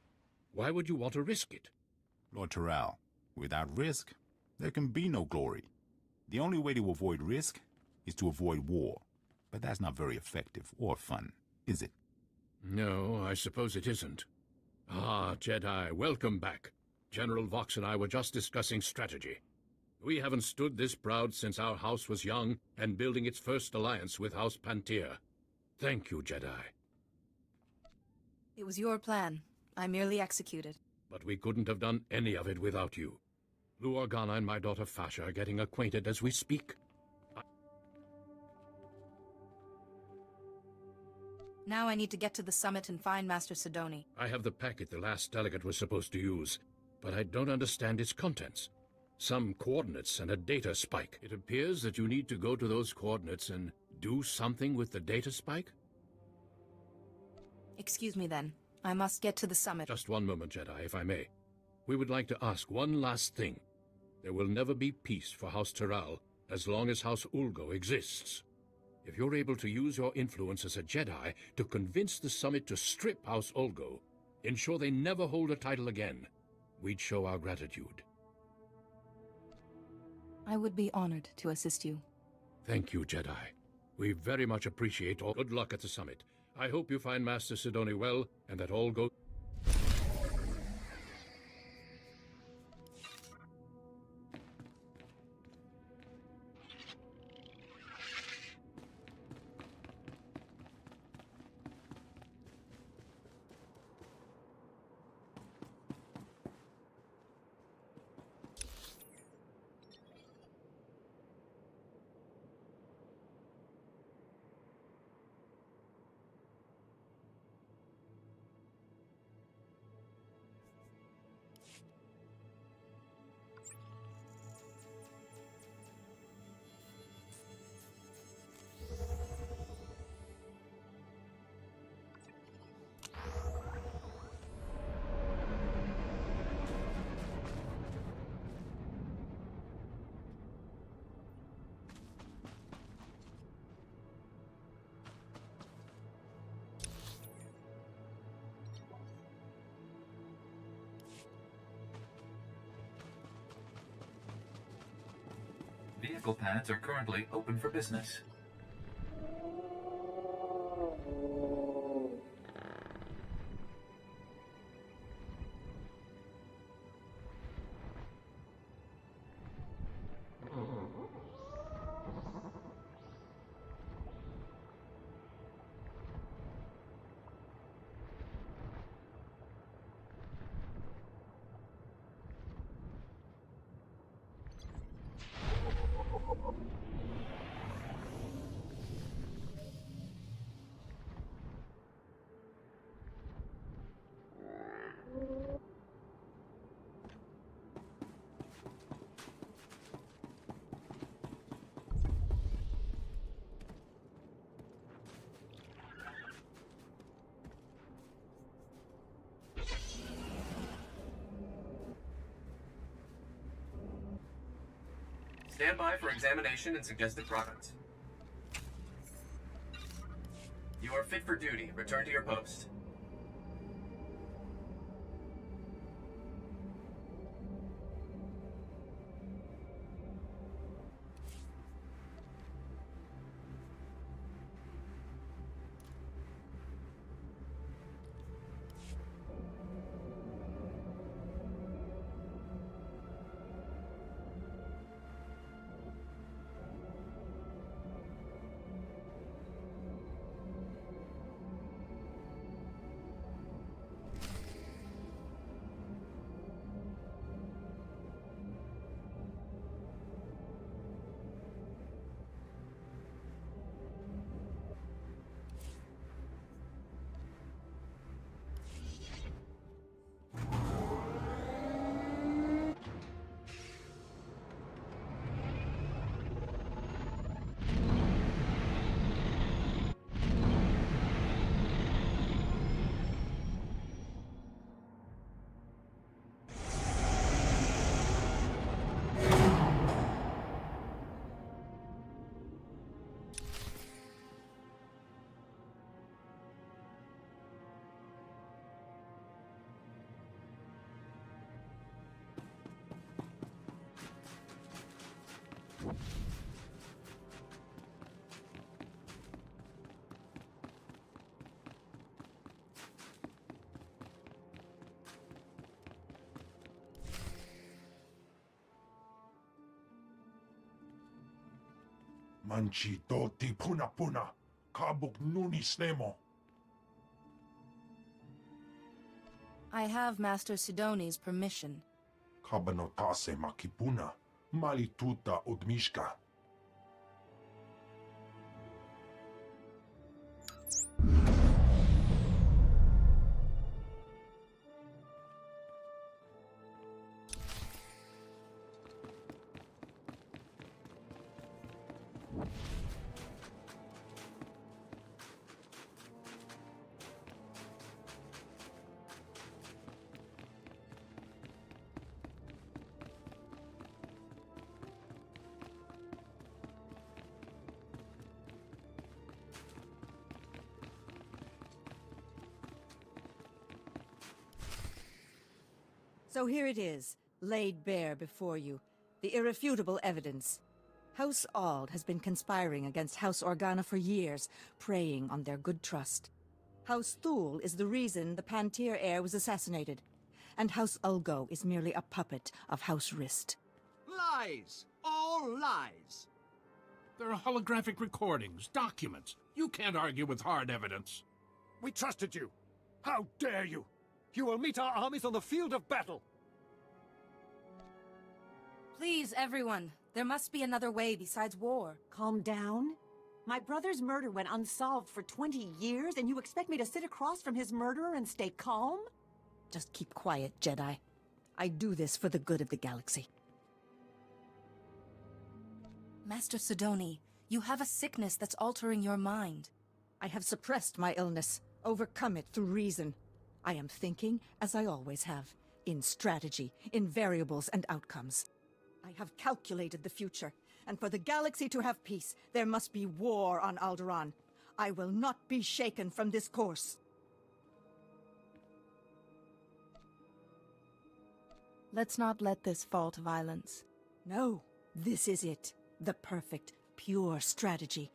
Why would you want to risk it? Lord Terral, without risk, there can be no glory. The only way to avoid risk is to avoid war. But that's not very effective or fun, is it? No, I suppose it isn't. Ah, Jedi, welcome back. General Vox and I were just discussing strategy. We haven't stood this proud since our house was young and building its first alliance with House Pantir. Thank you, Jedi. It was your plan. I merely executed. But we couldn't have done any of it without you. Lou Organa and my daughter Fasha are getting acquainted as we speak. Now I need to get to the summit and find Master Sidoni. I have the packet the last delegate was supposed to use, but I don't understand its contents. Some coordinates and a data spike. It appears that you need to go to those coordinates and do something with the data spike? Excuse me then. I must get to the summit. Just one moment, Jedi, if I may. We would like to ask one last thing. There will never be peace for House Terral as long as House Ulgo exists. If you're able to use your influence as a Jedi to convince the summit to strip House Ulgo, ensure they never hold a title again, we'd show our gratitude. I would be honored to assist you. Thank you, Jedi. We very much appreciate all. Good luck at the summit. I hope you find Master Sidoni well, and that all goes... Vehicle pads are currently open for business. Stand by for examination and suggested products. You are fit for duty. Return to your post. Manchi doti puna puna. Kabuk nuni snemo. I have Master Sidoni's permission. Kabanotase makipuna. Malituta udmishka. So here it is, laid bare before you, the irrefutable evidence. House Ald has been conspiring against House Organa for years, preying on their good trust. House Thule is the reason the Pantir heir was assassinated, and House Ulgo is merely a puppet of House Rist. Lies! All lies! There are holographic recordings, documents. You can't argue with hard evidence. We trusted you. How dare you? You will meet our armies on the field of battle. Please, everyone. There must be another way besides war. Calm down. My brother's murder went unsolved for 20 years, and you expect me to sit across from his murderer and stay calm? Just keep quiet, Jedi. I do this for the good of the galaxy. Master Sidoni, you have a sickness that's altering your mind. I have suppressed my illness, overcome it through reason. I am thinking, as I always have, in strategy, in variables and outcomes. I have calculated the future, and for the galaxy to have peace, there must be war on Alderaan. I will not be shaken from this course. Let's not let this fall to violence. No, this is it. The perfect, pure strategy.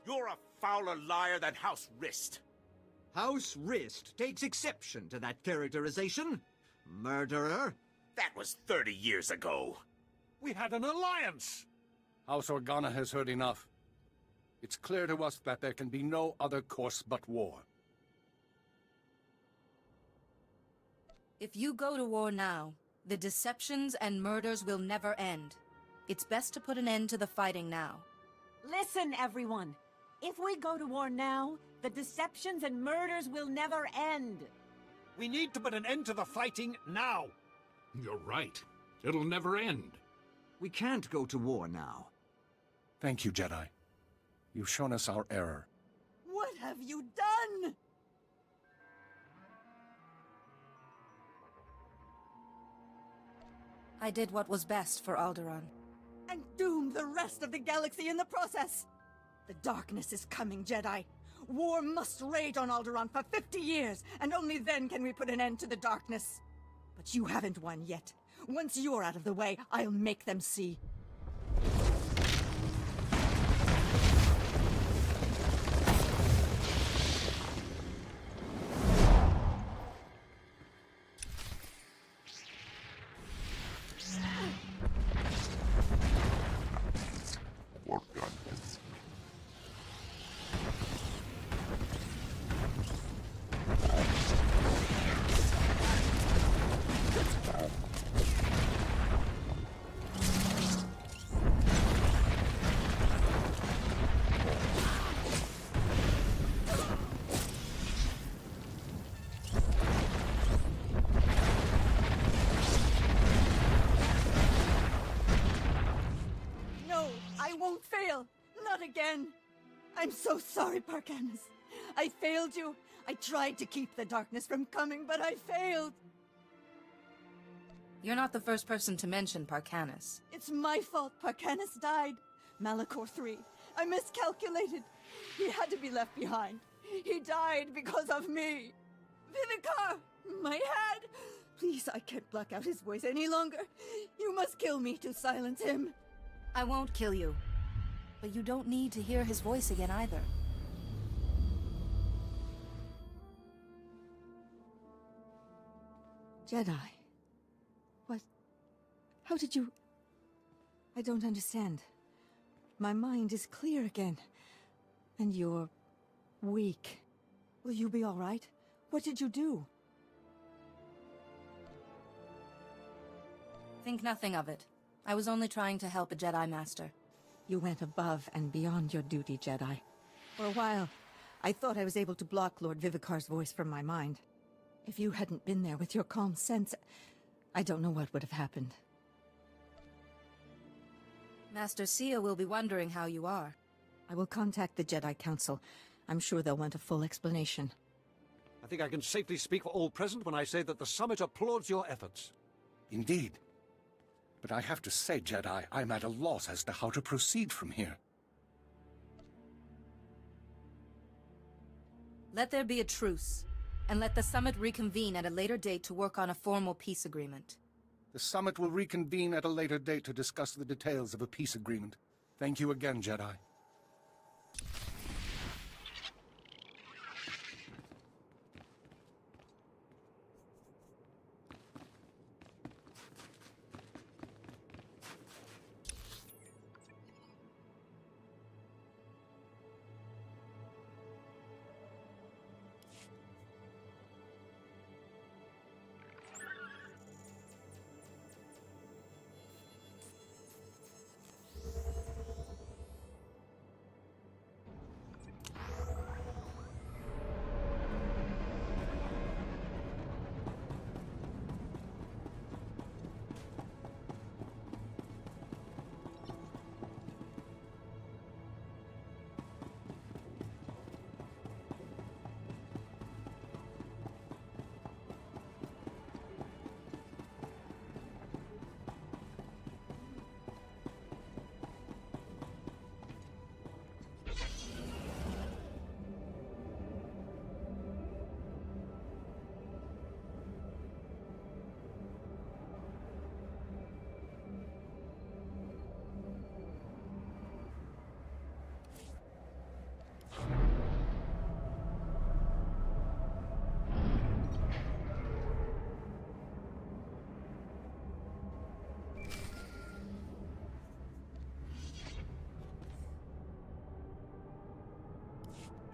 You're a fouler liar than House Rist. House Rist takes exception to that characterization. Murderer? That was 30 years ago. We had an alliance. House Organa has heard enough. It's clear to us that there can be no other course but war. If you go to war now, the deceptions and murders will never end. It's best to put an end to the fighting now. Listen, everyone. If we go to war now, the deceptions and murders will never end. We need to put an end to the fighting now. You're right. It'll never end. We can't go to war now. Thank you, Jedi. You've shown us our error. What have you done? I did what was best for Alderaan. And doomed the rest of the galaxy in the process. The darkness is coming, Jedi. War must rage on Alderaan for 50 years, and only then can we put an end to the darkness. But you haven't won yet. Once you're out of the way, I'll make them see. Not again. I'm so sorry, Parkanis. I failed you. I tried to keep the darkness from coming, but I failed. You're not the first person to mention Parkanis. It's my fault Parkanis died. Malachor III. I miscalculated. He had to be left behind. He died because of me. Vivicar! My head! Please, I can't block out his voice any longer. You must kill me to silence him. I won't kill you. But you don't need to hear his voice again either. Jedi. What? How did you... I don't understand. My mind is clear again. And you're weak. Will you be all right? What did you do? Think nothing of it. I was only trying to help a Jedi Master. You went above and beyond your duty, Jedi. For a while, I thought I was able to block Lord Vivicar's voice from my mind. If you hadn't been there with your calm sense, I don't know what would have happened. Master Sia will be wondering how you are. I will contact the Jedi Council. I'm sure they'll want a full explanation. I think I can safely speak for all present when I say that the Summit applauds your efforts. Indeed. But I have to say, Jedi, I'm at a loss as to how to proceed from here. Let there be a truce, and let the Summit reconvene at a later date to work on a formal peace agreement. The Summit will reconvene at a later date to discuss the details of a peace agreement. Thank you again, Jedi.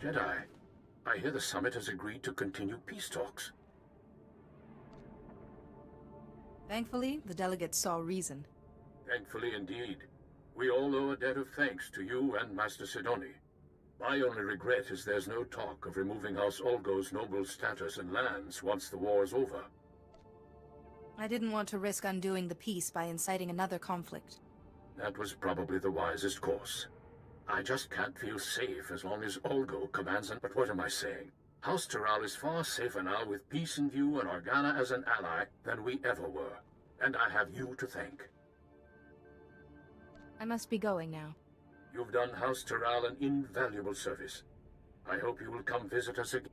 Jedi, I hear the Summit has agreed to continue peace talks. Thankfully, the delegates saw reason. Thankfully indeed. We all owe a debt of thanks to you and Master Sidoni. My only regret is there's no talk of removing House Olgo's noble status and lands once the war is over. I didn't want to risk undoing the peace by inciting another conflict. That was probably the wisest course. I just can't feel safe as long as Olgo commands But what am I saying? House Taral is far safer now with peace in view and Organa as an ally than we ever were. And I have you to thank. I must be going now. You've done House Taral an invaluable service. I hope you will come visit us again.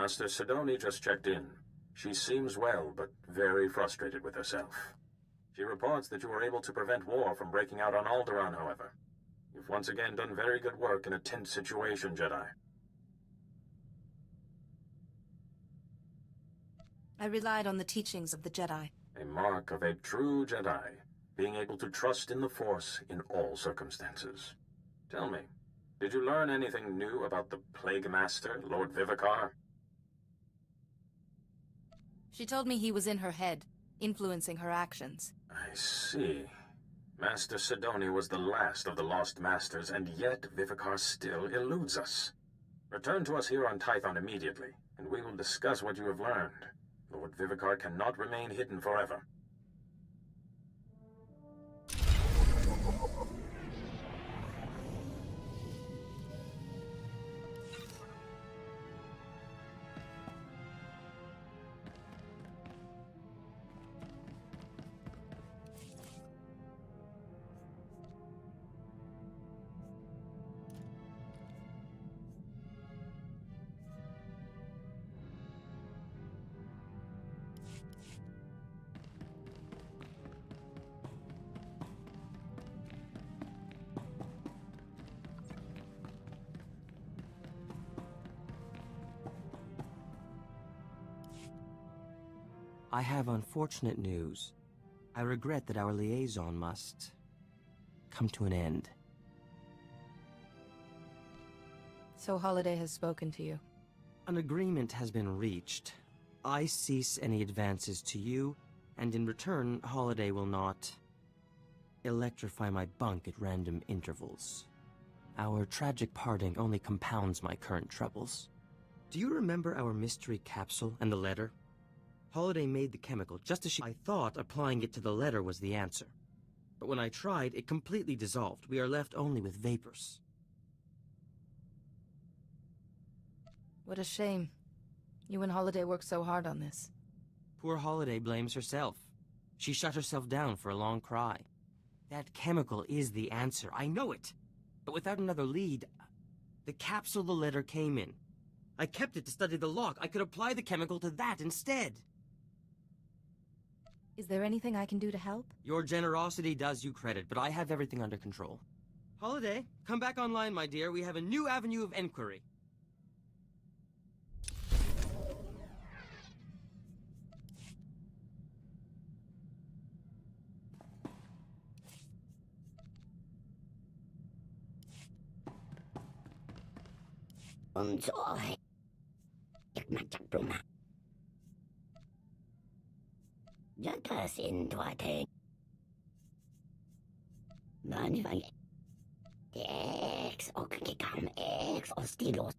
Master Sidoni just checked in. She seems well, but very frustrated with herself. She reports that you were able to prevent war from breaking out on Alderaan, however. You've once again done very good work in a tense situation, Jedi. I relied on the teachings of the Jedi. A mark of a true Jedi, being able to trust in the Force in all circumstances. Tell me, did you learn anything new about the Plague Master, Lord Vivicar? She told me he was in her head, influencing her actions. I see. Master Sidoni was the last of the Lost Masters, and yet Vivicar still eludes us. Return to us here on Tython immediately, and we will discuss what you have learned. Lord Vivicar cannot remain hidden forever. I have unfortunate news. I regret that our liaison must come to an end. So Holiday has spoken to you. An agreement has been reached. I cease any advances to you, and in return, Holiday will not electrify my bunk at random intervals. Our tragic parting only compounds my current troubles. Do you remember our mystery capsule and the letter? Holiday made the chemical just as I thought applying it to the letter was the answer. But when I tried, it completely dissolved. We are left only with vapors. What a shame. You and Holiday worked so hard on this. Poor Holiday blames herself. She shut herself down for a long cry. That chemical is the answer. I know it. But without another lead, the capsule the letter came in. I kept it to study the lock. I could apply the chemical to that instead. Is there anything I can do to help? Your generosity does you credit, but I have everything under control. Holiday, come back online, my dear. We have a new avenue of enquiry. Enjoy. Ikmachak pluma. Jatas into a thing. Nani vang. Ex o kikam ex o stilos.